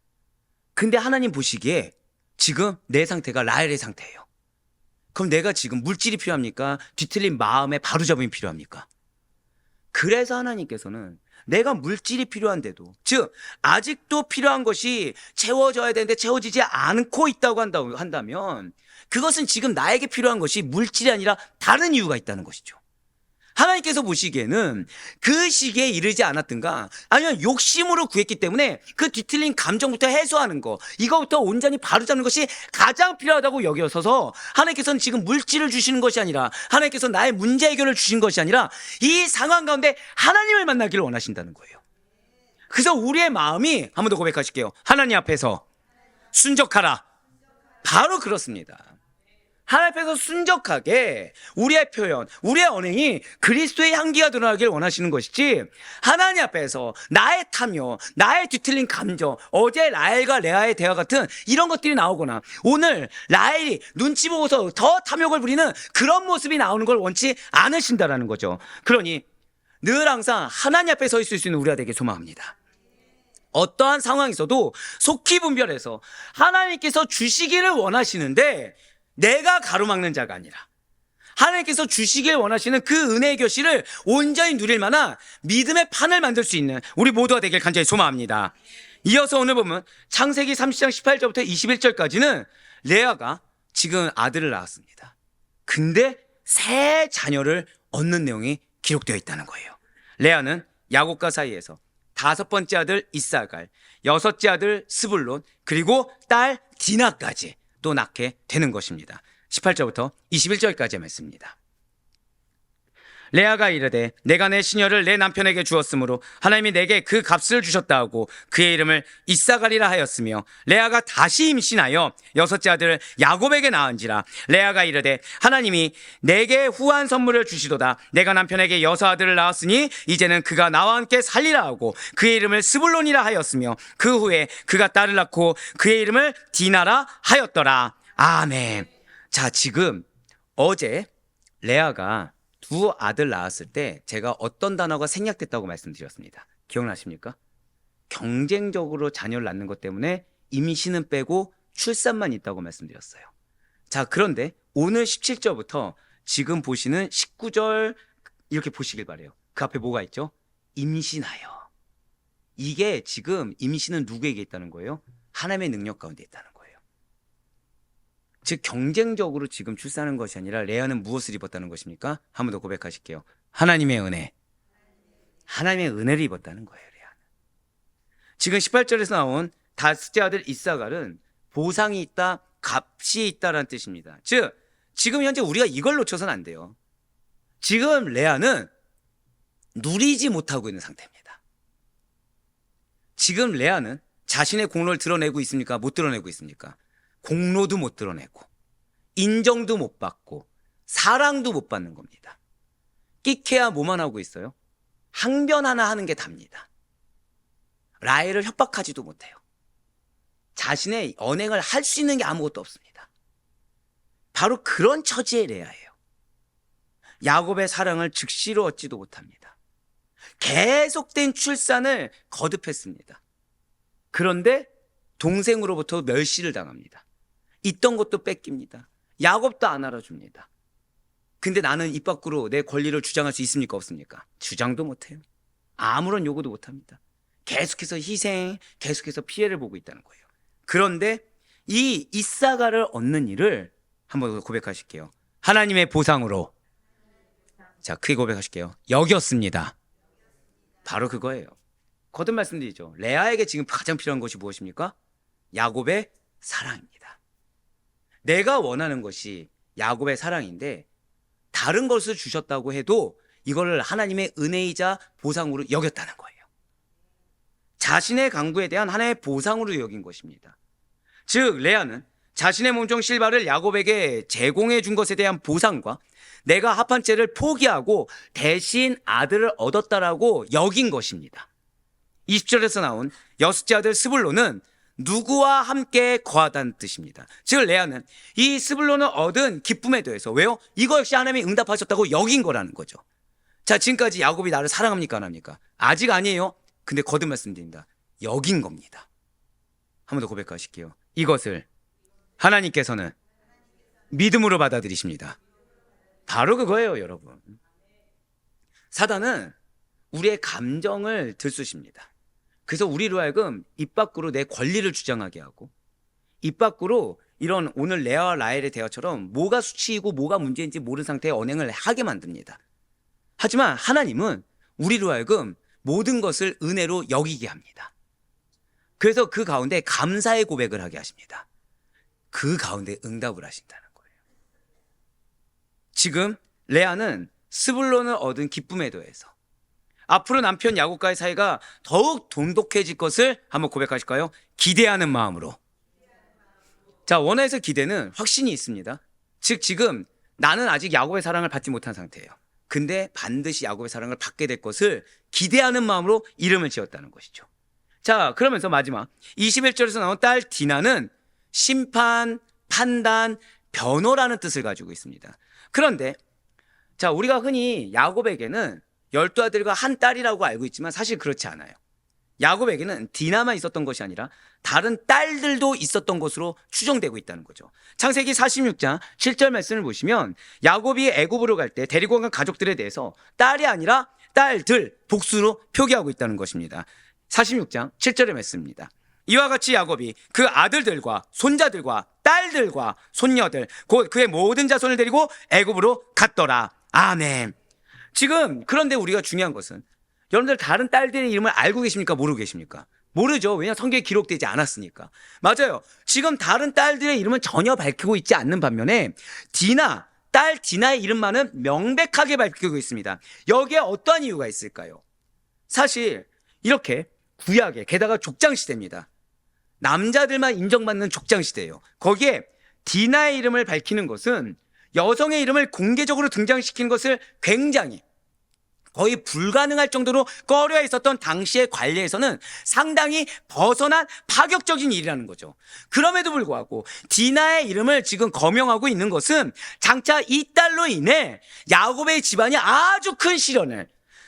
Speaker 1: 근데 하나님 보시기에 지금 내 상태가 라헬의 상태예요. 그럼 내가 지금 물질이 필요합니까? 뒤틀린 마음의 바로잡음이 필요합니까? 그래서 하나님께서는 내가 물질이 필요한데도, 즉 아직도 필요한 것이 채워져야 되는데 채워지지 않고 있다고 한다면 그것은 지금 나에게 필요한 것이 물질이 아니라 다른 이유가 있다는 것이죠. 하나님께서 보시기에는 그 시기에 이르지 않았든가 아니면 욕심으로 구했기 때문에 그 뒤틀린 감정부터 해소하는 거, 이거부터 온전히 바로잡는 것이 가장 필요하다고 여겨서서 하나님께서는 지금 물질을 주시는 것이 아니라, 하나님께서 나의 문제 해결을 주신 것이 아니라 이 상황 가운데 하나님을 만나기를 원하신다는 거예요. 그래서 우리의 마음이, 한 번 더 고백하실게요. 하나님 앞에서 순적하라. 바로 그렇습니다. 하나님 앞에서 순적하게 우리의 표현, 우리의 언행이 그리스도의 향기가 드러나길 원하시는 것이지, 하나님 앞에서 나의 탐욕, 나의 뒤틀린 감정, 어제 라헬과 레아의 대화 같은 이런 것들이 나오거나 오늘 라헬이 눈치 보고서 더 탐욕을 부리는 그런 모습이 나오는 걸 원치 않으신다라는 거죠. 그러니 늘 항상 하나님 앞에 서 있을 수 있는 우리가 되길 소망합니다. 어떠한 상황에서도 속히 분별해서 하나님께서 주시기를 원하시는데 내가 가로막는 자가 아니라 하나님께서 주시길 원하시는 그 은혜의 결실을 온전히 누릴 만한 믿음의 판을 만들 수 있는 우리 모두가 되길 간절히 소망합니다. 이어서 오늘 보면 창세기 30장 18절부터 21절까지는 레아가 지금 아들을 낳았습니다. 근데 새 자녀를 얻는 내용이 기록되어 있다는 거예요. 레아는 야곱과 사이에서 5번째 아들 이사갈, 6째 아들 스불론, 그리고 딸 디나까지 또 낳게 되는 것입니다. 18절부터 21절까지의 말씀입니다. 레아가 이르되 내가 내 시녀를 내 남편에게 주었으므로 하나님이 내게 그 값을 주셨다 하고 그의 이름을 이사갈이라 하였으며, 레아가 다시 임신하여 6째 아들을 야곱에게 낳은지라. 레아가 이르되 하나님이 내게 후한 선물을 주시도다. 내가 남편에게 6아들을 낳았으니 이제는 그가 나와 함께 살리라 하고 그의 이름을 스불론이라 하였으며, 그 후에 그가 딸을 낳고 그의 이름을 디나라 하였더라. 아멘. 자, 지금 어제 레아가 2아들 낳았을 때 제가 어떤 단어가 생략됐다고 말씀드렸습니다. 기억나십니까? 경쟁적으로 자녀를 낳는 것 때문에 임신은 빼고 출산만 있다고 말씀드렸어요. 자, 그런데 오늘 17절부터 지금 보시는 19절 이렇게 보시길 바래요. 그 앞에 뭐가 있죠? 임신하여. 이게 지금 임신은 누구에게 있다는 거예요? 하나님의 능력 가운데 있다는 거예요. 즉 경쟁적으로 지금 출산한 것이 아니라 레아는 무엇을 입었다는 것입니까? 한 번 더 고백하실게요. 하나님의 은혜. 하나님의 은혜를 입었다는 거예요. 레아는. 지금 18절에서 나온 5째 아들 이사갈은 보상이 있다, 값이 있다라는 뜻입니다. 즉 지금 현재 우리가 이걸 놓쳐서는 안 돼요. 지금 레아는 누리지 못하고 있는 상태입니다. 지금 레아는 자신의 공로를 드러내고 있습니까? 못 드러내고 있습니까? 공로도 못 드러내고 인정도 못 받고 사랑도 못 받는 겁니다. 끼케야 뭐만 하고 있어요? 항변 하나 하는 게 답니다. 라헬을 협박하지도 못해요. 자신의 언행을 할 수 있는 게 아무것도 없습니다. 바로 그런 처지의 레아예요. 야곱의 사랑을 즉시로 얻지도 못합니다. 계속된 출산을 거듭했습니다. 그런데 동생으로부터 멸시를 당합니다. 있던 것도 뺏깁니다. 야곱도 안 알아줍니다. 근데 나는 입 밖으로 내 권리를 주장할 수 있습니까? 없습니까? 주장도 못해요. 아무런 요구도 못합니다. 계속해서 희생, 계속해서 피해를 보고 있다는 거예요. 그런데 이 이사갈을 얻는 일을 한번 고백하실게요. 하나님의 보상으로 자, 크게 고백하실게요. 여기였습니다. 바로 그거예요. 거듭 말씀드리죠. 레아에게 지금 가장 필요한 것이 무엇입니까? 야곱의 사랑입니다. 내가 원하는 것이 야곱의 사랑인데 다른 것을 주셨다고 해도 이거를 하나님의 은혜이자 보상으로 여겼다는 거예요. 자신의 강구에 대한 하나의 보상으로 여긴 것입니다. 즉 레아는 자신의 몸종 실바를 야곱에게 제공해 준 것에 대한 보상과 내가 합한 채를 포기하고 대신 아들을 얻었다라고 여긴 것입니다. 20절에서 나온 여섯째 아들 스불론은 누구와 함께 거하다는 뜻입니다. 즉 레아는 이 스불론을 얻은 기쁨에 대해서 왜요? 이거 역시 하나님이 응답하셨다고 여긴 거라는 거죠. 자, 지금까지 야곱이 나를 사랑합니까 안 합니까? 아직 아니에요. 근데 거듭 말씀드립니다. 여긴 겁니다. 한 번 더 고백하실게요. 이것을 하나님께서는 믿음으로 받아들이십니다. 바로 그거예요, 여러분. 사단은 우리의 감정을 들쑤십니다. 그래서 우리로 하여금 입 밖으로 내 권리를 주장하게 하고 입 밖으로 이런 오늘 레아와 라헬의 대화처럼 뭐가 수치이고 뭐가 문제인지 모르는 상태의 언행을 하게 만듭니다. 하지만 하나님은 우리로 하여금 모든 것을 은혜로 여기게 합니다. 그래서 그 가운데 감사의 고백을 하게 하십니다. 그 가운데 응답을 하신다는 거예요. 지금 레아는 스불론을 얻은 기쁨에 더해서 앞으로 남편 야곱과의 사이가 더욱 돈독해질 것을 한번 고백하실까요? 기대하는 마음으로. 자, 원어에서 기대는 확신이 있습니다. 즉 지금 나는 아직 야곱의 사랑을 받지 못한 상태예요. 근데 반드시 야곱의 사랑을 받게 될 것을 기대하는 마음으로 이름을 지었다는 것이죠. 자, 그러면서 마지막 21절에서 나온 딸 디나는 심판, 판단, 변호라는 뜻을 가지고 있습니다. 그런데 자, 우리가 흔히 야곱에게는 12아들과 한 딸이라고 알고 있지만 사실 그렇지 않아요. 야곱에게는 디나만 있었던 것이 아니라 다른 딸들도 있었던 것으로 추정되고 있다는 거죠. 창세기 46장 7절 말씀을 보시면 야곱이 애굽으로 갈 때 데리고 간 가족들에 대해서 딸이 아니라 딸들 복수로 표기하고 있다는 것입니다. 46장 7절의 말씀입니다. 이와 같이 야곱이 그 아들들과 손자들과 딸들과 손녀들 곧 그의 모든 자손을 데리고 애굽으로 갔더라. 아멘. 지금 그런데 우리가 중요한 것은 여러분들 다른 딸들의 이름을 알고 계십니까? 모르고 계십니까? 모르죠. 왜냐 성경에 기록되지 않았으니까. 맞아요. 지금 다른 딸들의 이름은 전혀 밝히고 있지 않는 반면에 디나, 딸 디나의 이름만은 명백하게 밝히고 있습니다. 여기에 어떠한 이유가 있을까요? 사실 이렇게 구약에 게다가 족장시대입니다. 남자들만 인정받는 족장시대예요. 거기에 디나의 이름을 밝히는 것은 여성의 이름을 공개적으로 등장시키는 것을 굉장히 거의 불가능할 정도로 꺼려 있었던 당시의 관례에서는 상당히 벗어난 파격적인 일이라는 거죠. 그럼에도 불구하고 디나의 이름을 지금 거명하고 있는 것은 장차 이 딸로 인해 야곱의 집안이 아주 큰 시련을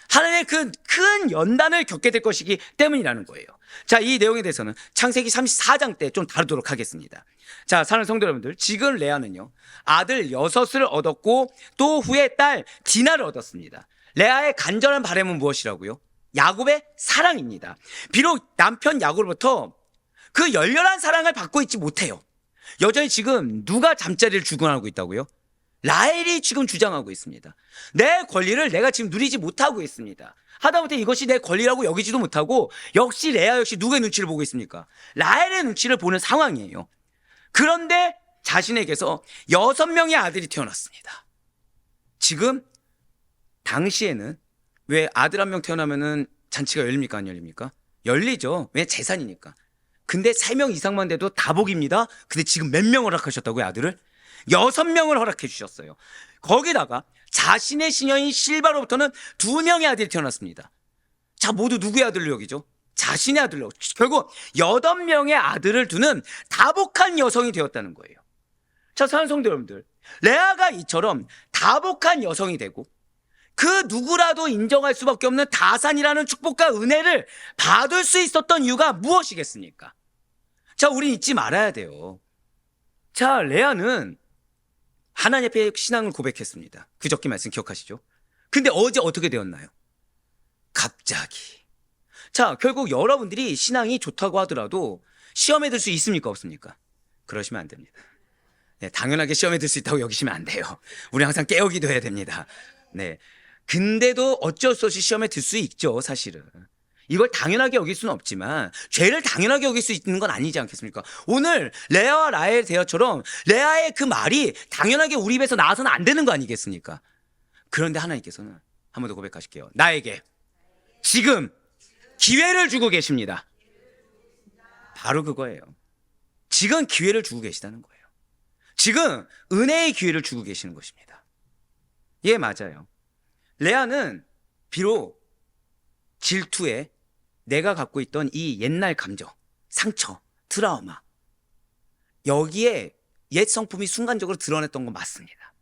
Speaker 1: 하나님의 그 큰 연단을 겪게 될 것이기 때문이라는 거예요. 자, 이 내용에 대해서는 창세기 34장 때 좀 다루도록 하겠습니다. 자, 사랑하는 성도 여러분들, 지금 레아는요 아들 6을 얻었고 또 후에 딸 디나를 얻었습니다. 레아의 간절한 바람은 무엇이라고요? 야곱의 사랑입니다. 비록 남편 야곱으로부터 그 열렬한 사랑을 받고 있지 못해요. 여전히 지금 누가 잠자리를 주관하고 있다고요? 라헬이 지금 주장하고 있습니다. 내 권리를 내가 지금 누리지 못하고 있습니다. 하다못해 이것이 내 권리라고 여기지도 못하고 역시 레아 역시 누구의 눈치를 보고 있습니까? 라헬의 눈치를 보는 상황이에요. 그런데 자신에게서 6명의 아들이 태어났습니다. 지금 당시에는 왜 아들 한 명 태어나면은 잔치가 열립니까? 안 열립니까? 열리죠. 왜? 재산이니까. 근데 3명 이상만 돼도 다 복입니다. 근데 지금 몇 명을 허락하셨다고요? 아들을? 6명을 허락해 주셨어요. 거기다가 자신의 시녀인 실바로부터는 2명의 아들이 태어났습니다. 자, 모두 누구의 아들로 여기죠? 자신의 아들로. 결국 8명의 아들을 두는 다복한 여성이 되었다는 거예요. 자, 사랑하는 성도 여러분들, 레아가 이처럼 다복한 여성이 되고 그 누구라도 인정할 수밖에 없는 다산이라는 축복과 은혜를 받을 수 있었던 이유가 무엇이겠습니까? 자, 우린 잊지 말아야 돼요. 자, 레아는 하나님 앞에 신앙을 고백했습니다. 그저께 말씀 기억하시죠? 근데 어제 어떻게 되었나요? 갑자기. 자, 결국 여러분들이 신앙이 좋다고 하더라도 시험에 들 수 있습니까? 없습니까? 그러시면 안 됩니다. 네, 당연하게 시험에 들 수 있다고 여기시면 안 돼요. 우리 항상 깨우기도 해야 됩니다. 네, 근데도 어쩔 수 없이 시험에 들 수 있죠, 사실은. 이걸 당연하게 여길 수는 없지만 죄를 당연하게 여길 수 있는 건 아니지 않겠습니까? 오늘 레아와 라헬의 대화처럼 레아의 그 말이 당연하게 우리 입에서 나와서는 안 되는 거 아니겠습니까? 그런데 하나님께서는 한 번 더 고백하실게요. 나에게 지금 기회를 주고 계십니다. 바로 그거예요. 지금 기회를 주고 계시다는 거예요. 지금 은혜의 기회를 주고 계시는 것입니다. 예, 맞아요. 레아는 비록 질투에 내가 갖고 있던 이 옛날 감정, 상처, 트라우마, 여기에 옛 성품이 순간적으로 드러냈던 건 맞습니다.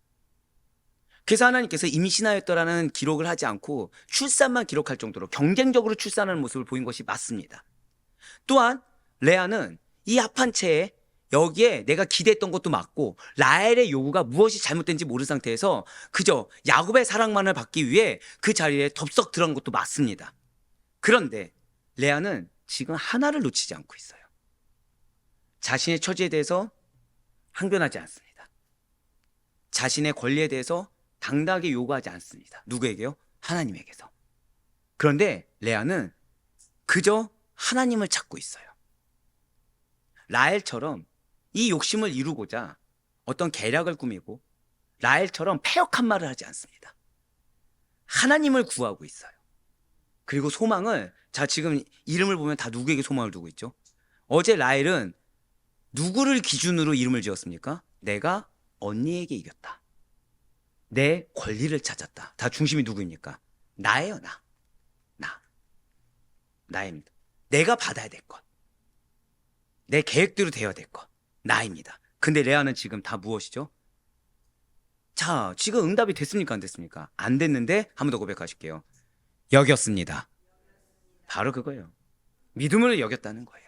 Speaker 1: 그래서 하나님께서 임신하였더라는 기록을 하지 않고 출산만 기록할 정도로 경쟁적으로 출산하는 모습을 보인 것이 맞습니다. 또한 레아는 이 합한 채에 여기에 내가 기대했던 것도 맞고 라헬의 요구가 무엇이 잘못된지 모르는 상태에서 그저 야곱의 사랑만을 받기 위해 그 자리에 덥석 들어간 것도 맞습니다. 그런데 레아는 지금 하나를 놓치지 않고 있어요. 자신의 처지에 대해서 항변하지 않습니다. 자신의 권리에 대해서 당당하게 요구하지 않습니다. 누구에게요? 하나님에게서. 그런데 레아는 그저 하나님을 찾고 있어요. 라헬처럼 이 욕심을 이루고자 어떤 계략을 꾸미고 라헬처럼 패역한 말을 하지 않습니다. 하나님을 구하고 있어요. 그리고 소망을, 자, 지금 이름을 보면 다 누구에게 소망을 두고 있죠? 어제 라헬은 누구를 기준으로 이름을 지었습니까? 내가 언니에게 이겼다. 내 권리를 찾았다. 다 중심이 누구입니까? 나예요, 나. 나입니다. 내가 받아야 될 것. 내 계획대로 되어야 될 것. 나입니다. 근데 레아는 지금 다 무엇이죠? 자, 지금 응답이 됐습니까? 안 됐습니까? 안 됐는데 한 번 더 고백하실게요. 여겼습니다. 바로 그거예요. 믿음으로 여겼다는 거예요.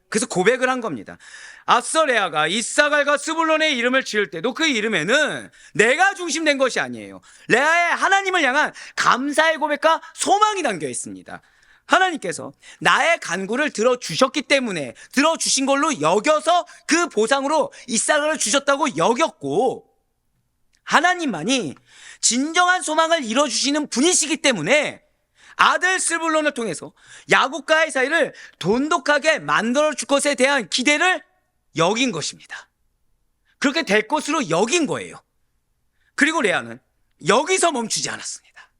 Speaker 1: 그래서 고백을 한 겁니다. 앞서 레아가 이사갈과 스불론의 이름을 지을 때도 그 이름에는 내가 중심된 것이 아니에요. 레아의 하나님을 향한 감사의 고백과 소망이 담겨 있습니다. 하나님께서 나의 간구를 들어주셨기 때문에 들어주신 걸로 여겨서 그 보상으로 이삭을 주셨다고 여겼고, 하나님만이 진정한 소망을 이뤄주시는 분이시기 때문에 아들 스불론을 통해서 야곱과의 사이를 돈독하게 만들어줄 것에 대한 기대를 여긴 것입니다. 그렇게 될 것으로 여긴 거예요. 그리고 레아는 여기서 멈추지 않았습니다.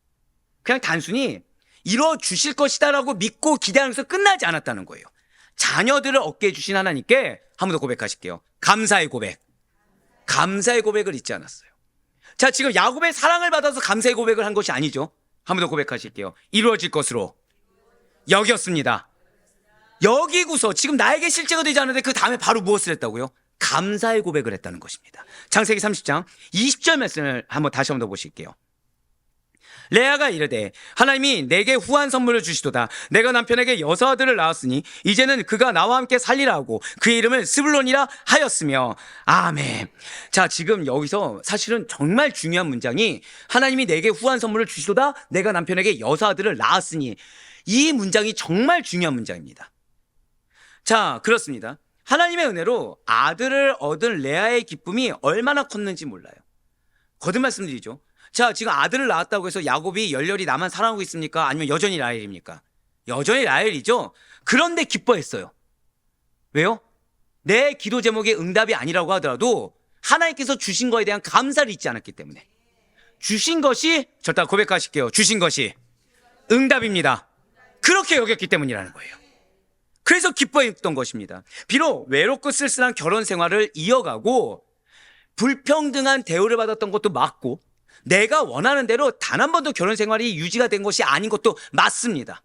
Speaker 1: 그냥 단순히 이뤄주실 것이다라고 믿고 기대하면서 끝나지 않았다는 거예요. 자녀들을 얻게 해주신 하나님께 한 번 더 고백하실게요. 감사의 고백. 감사의 고백을 잊지 않았어요. 자, 지금 야곱의 사랑을 받아서 감사의 고백을 한 것이 아니죠. 한 번 더 고백하실게요. 이루어질 것으로 여겼습니다. 여기고서 지금 나에게 실제가 되지 않는데 그 다음에 바로 무엇을 했다고요? 감사의 고백을 했다는 것입니다. 창세기 30장 20절 말씀을 다시 한번 더 보실게요. 레아가 이르되 하나님이 내게 후한 선물을 주시도다. 내가 남편에게 여섯 아들을 낳았으니 이제는 그가 나와 함께 살리라 하고 그의 이름을 스불론이라 하였으며. 아멘. 자, 지금 여기서 사실은 정말 중요한 문장이 하나님이 내게 후한 선물을 주시도다. 내가 남편에게 여섯 아들을 낳았으니, 이 문장이 정말 중요한 문장입니다. 자, 그렇습니다. 하나님의 은혜로 아들을 얻은 레아의 기쁨이 얼마나 컸는지 몰라요. 거듭 말씀드리죠. 자, 지금 아들을 낳았다고 해서 야곱이 열렬히 나만 사랑하고 있습니까? 아니면 여전히 라헬입니까? 여전히 라헬이죠. 그런데 기뻐했어요. 왜요? 내 기도 제목의 응답이 아니라고 하더라도 하나님께서 주신 거에 대한 감사를 잊지 않았기 때문에. 주신 것이, 절대 고백하실게요. 주신 것이 응답입니다. 그렇게 여겼기 때문이라는 거예요. 그래서 기뻐했던 것입니다. 비록 외롭고 쓸쓸한 결혼 생활을 이어가고 불평등한 대우를 받았던 것도 맞고, 내가 원하는 대로 단 한 번도 결혼 생활이 유지가 된 것이 아닌 것도 맞습니다.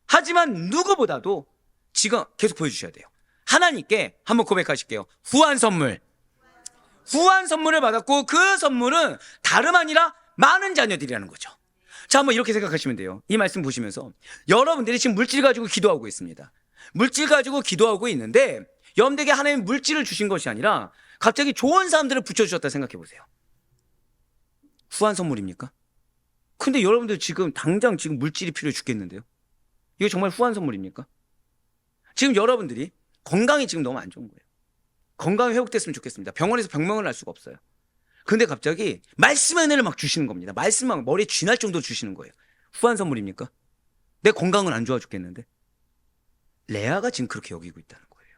Speaker 1: 하지만 누구보다도 지금 계속 보여주셔야 돼요. 하나님께 한번 고백하실게요. 후한 선물을 받았고 그 선물은 다름 아니라 많은 자녀들이라는 거죠. 자, 한번 이렇게 생각하시면 돼요. 이 말씀 보시면서 여러분들이 지금 물질 가지고 기도하고 있습니다. 물질 가지고 기도하고 있는데 여러분들에게 하나님 물질을 주신 것이 아니라 갑자기 좋은 사람들을 붙여주셨다 생각해 보세요. 후한 선물입니까? 근데 여러분들 지금 당장 지금 물질이 필요해 죽겠는데요. 이거 정말 후한 선물입니까? 지금 여러분들이 건강이 지금 너무 안 좋은 거예요. 건강이 회복됐으면 좋겠습니다. 병원에서 병명을 할 수가 없어요. 근데 갑자기 말씀의 은혜를 막 주시는 겁니다. 말씀 막 머리에 쥐날 정도 주시는 거예요. 후한 선물입니까? 내 건강은 안 좋아 죽겠는데. 레아가 지금 그렇게 여기고 있다는 거예요.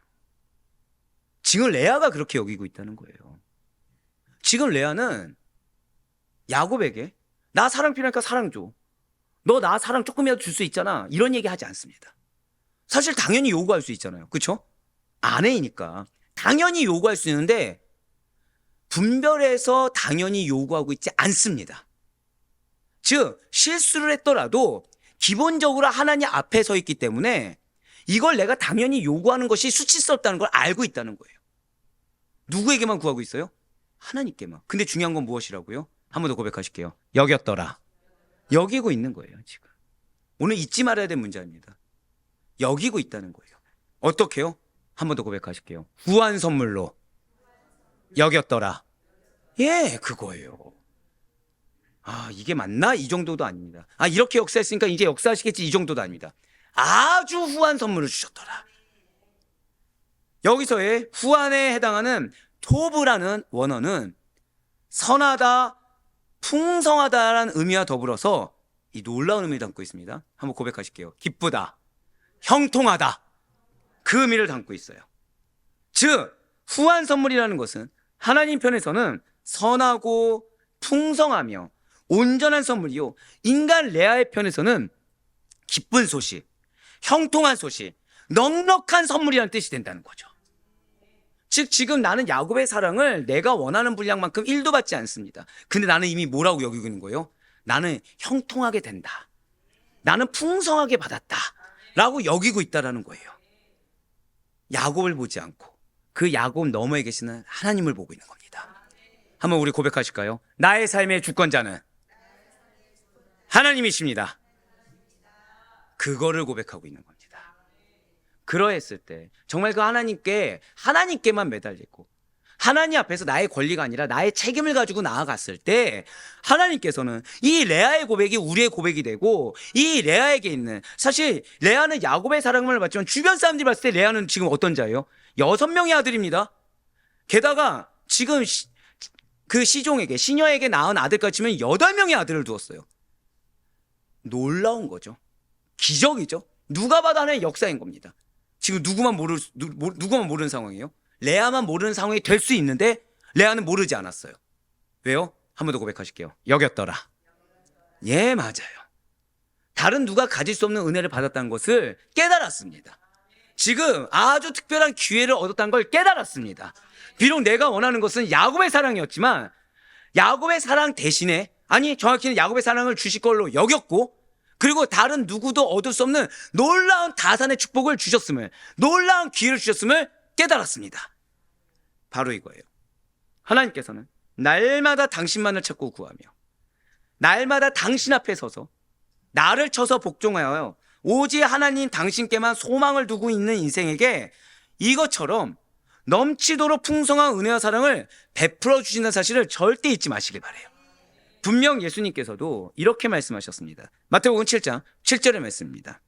Speaker 1: 지금 레아가 그렇게 여기고 있다는 거예요. 지금 레아는 야곱에게 나 사랑 필요하니까 사랑 줘. 너 나 사랑 조금이라도 줄 수 있잖아. 이런 얘기 하지 않습니다. 사실 당연히 요구할 수 있잖아요. 그렇죠? 아내이니까 당연히 요구할 수 있는데 분별해서 당연히 요구하고 있지 않습니다. 즉 실수를 했더라도 기본적으로 하나님 앞에 서 있기 때문에 이걸 내가 당연히 요구하는 것이 수치스럽다는 걸 알고 있다는 거예요. 누구에게만 구하고 있어요? 하나님께만. 근데 중요한 건 무엇이라고요? 한 번 더 고백하실게요. 여겼더라. 여기고 있는 거예요, 지금. 오늘 잊지 말아야 될 문제입니다. 여기고 있다는 거예요. 어떻게요? 한 번 더 고백하실게요. 구한 선물로 여겼더라. 예, 그거예요. 아, 이게 맞나? 이 정도도 아닙니다. 아, 이렇게 역사했으니까 이제 역사하시겠지? 이 정도도 아닙니다. 아주 후한 선물을 주셨더라. 여기서의 후한에 해당하는 토브라는 원어는 선하다, 풍성하다라는 의미와 더불어서 이 놀라운 의미를 담고 있습니다. 한번 고백하실게요. 기쁘다, 형통하다, 그 의미를 담고 있어요. 즉 후한 선물이라는 것은 하나님 편에서는 선하고 풍성하며 온전한 선물이요, 인간 레아의 편에서는 기쁜 소식, 형통한 소식, 넉넉한 선물이라는 뜻이 된다는 거죠. 즉 지금 나는 야곱의 사랑을 내가 원하는 분량만큼 1도 받지 않습니다. 근데 나는 이미 뭐라고 여기고 있는 거예요? 나는 형통하게 된다, 나는 풍성하게 받았다 라고 여기고 있다라는 거예요. 야곱을 보지 않고 그 야곱 너머에 계시는 하나님을 보고 있는 겁니다. 한번 우리 고백하실까요? 나의 삶의 주권자는 하나님이십니다. 그거를 고백하고 있는 겁니다. 그러했을 때 정말 그 하나님께만 매달리고 하나님 앞에서 나의 권리가 아니라 나의 책임을 가지고 나아갔을 때 하나님께서는 이 레아의 고백이 우리의 고백이 되고, 이 레아에게 있는, 사실 레아는 야곱의 사랑을 받지만 주변 사람들이 봤을 때 레아는 지금 어떤 자예요? 6명의 아들입니다. 게다가 지금 그 시종에게, 시녀에게 낳은 아들까지 치면 8명의 아들을 두었어요. 놀라운 거죠. 기적이죠. 누가 봐도 하나의 역사인 겁니다. 지금 누구만 모르는 상황이에요? 레아만 모르는 상황이 될 수 있는데 레아는 모르지 않았어요. 왜요? 한 번 더 고백하실게요. 여겼더라. 예, 맞아요. 다른 누가 가질 수 없는 은혜를 받았다는 것을 깨달았습니다. 지금 아주 특별한 기회를 얻었다는 걸 깨달았습니다. 비록 내가 원하는 것은 야곱의 사랑이었지만 야곱의 사랑 대신에, 아니 정확히는 야곱의 사랑을 주실 걸로 여겼고, 그리고 다른 누구도 얻을 수 없는 놀라운 다산의 축복을 주셨음을, 놀라운 기회를 주셨음을 깨달았습니다. 바로 이거예요. 하나님께서는 날마다 당신만을 찾고 구하며 날마다 당신 앞에 서서 나를 쳐서 복종하여 오직 하나님 당신께만 소망을 두고 있는 인생에게 이것처럼 넘치도록 풍성한 은혜와 사랑을 베풀어 주신다는 사실을 절대 잊지 마시길 바라요. 분명 예수님께서도 이렇게 말씀하셨습니다. 마태복음 7장 7절의 말씀입니다.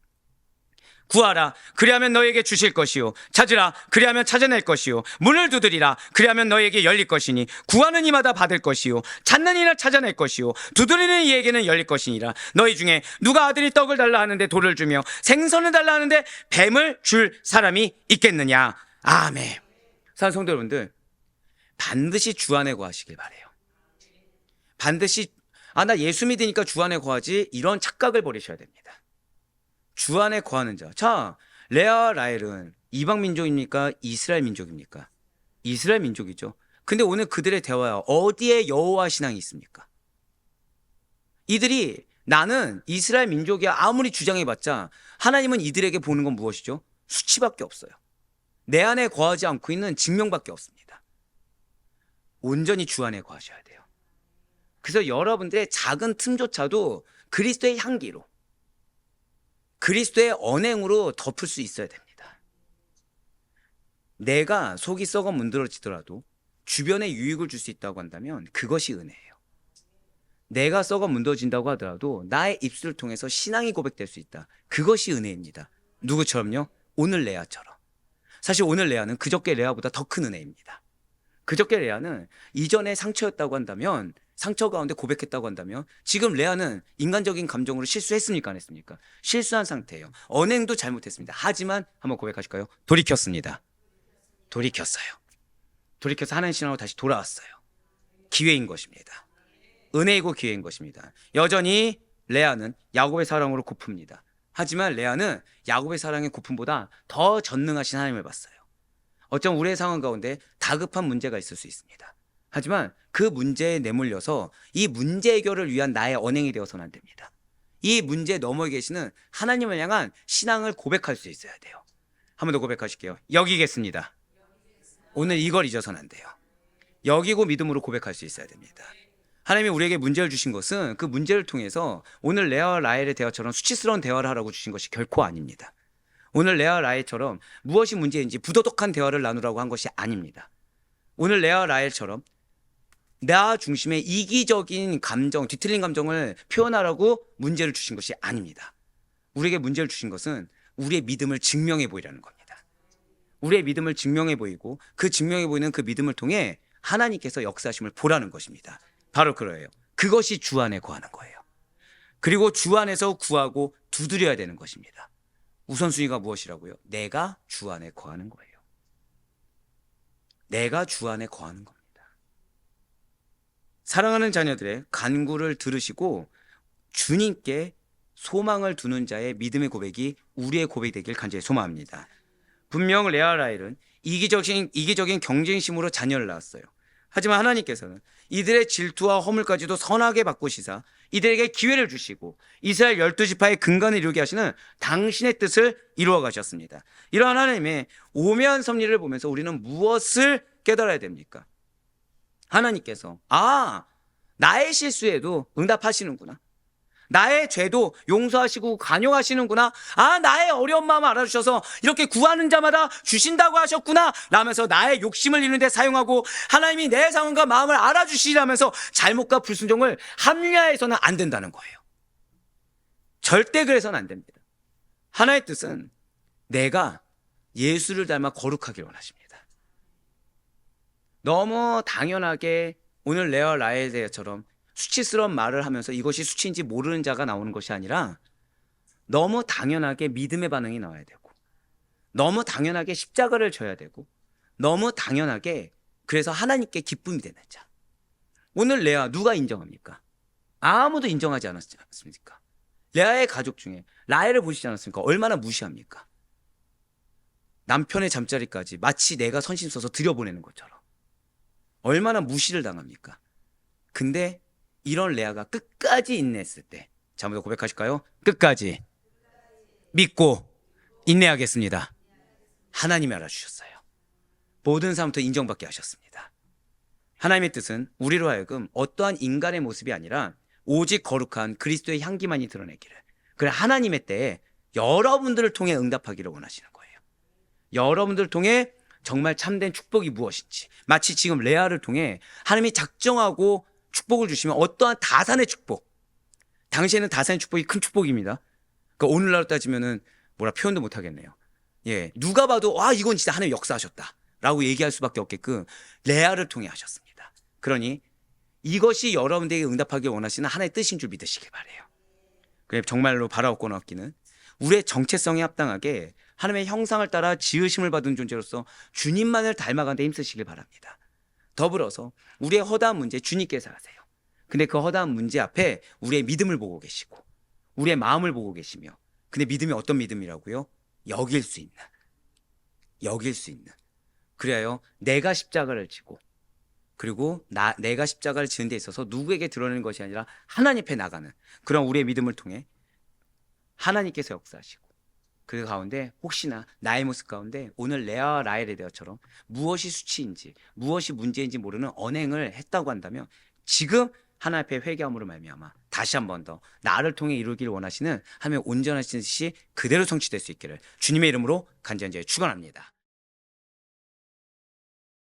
Speaker 1: 구하라, 그리하면 너에게 주실 것이요, 찾으라, 그리하면 찾아낼 것이요, 문을 두드리라, 그리하면 너에게 열릴 것이니, 구하는 이마다 받을 것이요, 찾는 이는 찾아낼 것이요, 두드리는 이에게는 열릴 것이니라. 너희 중에 누가 아들이 떡을 달라 하는데 돌을 주며 생선을 달라 하는데 뱀을 줄 사람이 있겠느냐. 아멘. 사랑하는 성도 여러분들, 반드시 주 안에 거하시길 바라요. 반드시 나 예수 믿으니까 주 안에 거하지, 이런 착각을 버리셔야 됩니다. 주 안에 거하는 자. 자, 레아 라헬은 이방 민족입니까? 이스라엘 민족입니까? 이스라엘 민족이죠. 근데 오늘 그들의 대화야, 어디에 여호와 신앙이 있습니까? 이들이 나는 이스라엘 민족이야 아무리 주장해봤자 하나님은 이들에게 보는 건 무엇이죠? 수치밖에 없어요. 내 안에 거하지 않고 있는 증명밖에 없습니다. 온전히 주 안에 거하셔야 돼요. 그래서 여러분들의 작은 틈조차도 그리스도의 향기로, 그리스도의 언행으로 덮을 수 있어야 됩니다. 내가 속이 썩어 문드러지더라도 주변에 유익을 줄 수 있다고 한다면 그것이 은혜예요. 내가 썩어 문드러진다고 하더라도 나의 입술을 통해서 신앙이 고백될 수 있다. 그것이 은혜입니다. 누구처럼요? 오늘 레아처럼. 사실 오늘 레아는 그저께 레아보다 더 큰 은혜입니다. 그저께 레아는 이전에 상처였다고 한다면, 상처 가운데 고백했다고 한다면, 지금 레아는 인간적인 감정으로 실수했습니까? 안 했습니까? 실수한 상태예요. 언행도 잘못했습니다. 하지만 한번 고백하실까요? 돌이켰습니다. 돌이켰어요. 돌이켜서 하나님 신앙으로 다시 돌아왔어요. 기회인 것입니다. 은혜이고 기회인 것입니다. 여전히 레아는 야곱의 사랑으로 고픕니다. 하지만 레아는 야곱의 사랑의 고픔보다 더 전능하신 하나님을 봤어요. 어쩜 우리의 상황 가운데 다급한 문제가 있을 수 있습니다. 하지만 그 문제에 내몰려서 이 문제 해결을 위한 나의 언행이 되어서는 안 됩니다. 이 문제에 넘어 계시는 하나님을 향한 신앙을 고백할 수 있어야 돼요. 한 번 더 고백하실게요. 여기겠습니다. 오늘 이걸 잊어서는 안 돼요. 여기고 믿음으로 고백할 수 있어야 됩니다. 하나님이 우리에게 문제를 주신 것은 그 문제를 통해서 오늘 레아와 라헬의 대화처럼 수치스러운 대화를 하라고 주신 것이 결코 아닙니다. 오늘 레아와 라헬처럼 무엇이 문제인지 부도덕한 대화를 나누라고 한 것이 아닙니다. 오늘 레아와 라헬처럼 나 중심의 이기적인 감정, 뒤틀린 감정을 표현하라고 문제를 주신 것이 아닙니다. 우리에게 문제를 주신 것은 우리의 믿음을 증명해 보이라는 겁니다. 우리의 믿음을 증명해 보이고 그 증명해 보이는 그 믿음을 통해 하나님께서 역사하심을 보라는 것입니다. 바로 그거예요. 그것이 주 안에 거하는 거예요. 그리고 주 안에서 구하고 두드려야 되는 것입니다. 우선순위가 무엇이라고요? 내가 주 안에 거하는 거예요. 내가 주 안에 거하는 겁니다. 사랑하는 자녀들의 간구를 들으시고 주님께 소망을 두는 자의 믿음의 고백이 우리의 고백이 되길 간절히 소망합니다. 분명 레아 라헬은 이기적인 경쟁심으로 자녀를 낳았어요. 하지만 하나님께서는 이들의 질투와 허물까지도 선하게 바꾸시사 이들에게 기회를 주시고 이스라엘 12지파의 근간을 이루게 하시는 당신의 뜻을 이루어 가셨습니다. 이러한 하나님의 오묘한 섭리를 보면서 우리는 무엇을 깨달아야 됩니까? 하나님께서 나의 실수에도 응답하시는구나. 나의 죄도 용서하시고 관용하시는구나. 나의 어려운 마음 알아주셔서 이렇게 구하는 자마다 주신다고 하셨구나 라면서 나의 욕심을 이루는 데 사용하고 하나님이 내 상황과 마음을 알아주시라면서 잘못과 불순종을 합리화해서는 안 된다는 거예요. 절대 그래서는 안 됩니다. 하나의 뜻은 내가 예수를 닮아 거룩하길 원하십니다. 너무 당연하게 오늘 레아 라헬처럼 수치스러운 말을 하면서 이것이 수치인지 모르는 자가 나오는 것이 아니라 너무 당연하게 믿음의 반응이 나와야 되고 너무 당연하게 십자가를 져야 되고 너무 당연하게 그래서 하나님께 기쁨이 되는 자. 오늘 레아 누가 인정합니까? 아무도 인정하지 않았지 않습니까? 레아의 가족 중에 라헬을 보시지 않았습니까? 얼마나 무시합니까? 남편의 잠자리까지 마치 내가 선심 써서 들여보내는 것처럼 얼마나 무시를 당합니까? 근데 이런 레아가 끝까지 인내했을 때, 자, 한번 더 고백하실까요? 끝까지 믿고 인내하겠습니다. 하나님이 알아주셨어요. 모든 사람부터 인정받게 하셨습니다. 하나님의 뜻은 우리로 하여금 어떠한 인간의 모습이 아니라 오직 거룩한 그리스도의 향기만이 드러내기를, 그래 하나님의 때에 여러분들을 통해 응답하기를 원하시는 거예요. 여러분들을 통해 정말 참된 축복이 무엇인지, 마치 지금 레아를 통해 하나님이 작정하고 축복을 주시면 어떠한 다산의 축복, 당시에는 다산의 축복이 큰 축복입니다. 그러니까 오늘날로 따지면은 뭐라 표현도 못 하겠네요. 누가 봐도 이건 진짜 하나님 역사하셨다 라고 얘기할 수밖에 없게끔 레아를 통해 하셨습니다. 그러니 이것이 여러분들에게 응답하길 원하시는 하나의 뜻인 줄 믿으시길 바래요. 그래 정말로 바라옵고 얻기는 우리의 정체성에 합당하게 하나님의 형상을 따라 지으심을 받은 존재로서 주님만을 닮아가는 데 힘쓰시길 바랍니다. 더불어서 우리의 허다한 문제 주님께서 하세요. 근데 그 허다한 문제 앞에 우리의 믿음을 보고 계시고 우리의 마음을 보고 계시며, 근데 믿음이 어떤 믿음이라고요? 여길 수 있는 그래요 내가 십자가를 지고, 그리고 내가 십자가를 지는 데 있어서 누구에게 드러내는 것이 아니라 하나님 앞에 나가는 그런 우리의 믿음을 통해 하나님께서 역사하시고, 그 가운데 혹시나 나의 모습 가운데 오늘 레아와 라헬의 대화처럼 무엇이 수치인지 무엇이 문제인지 모르는 언행을 했다고 한다면 지금 하나님 앞에 회개함으로 말미암아 다시 한 번 더 나를 통해 이루기를 원하시는 하나님의 온전하신 뜻이 그대로 성취될 수 있기를 주님의 이름으로 간절히 축원합니다.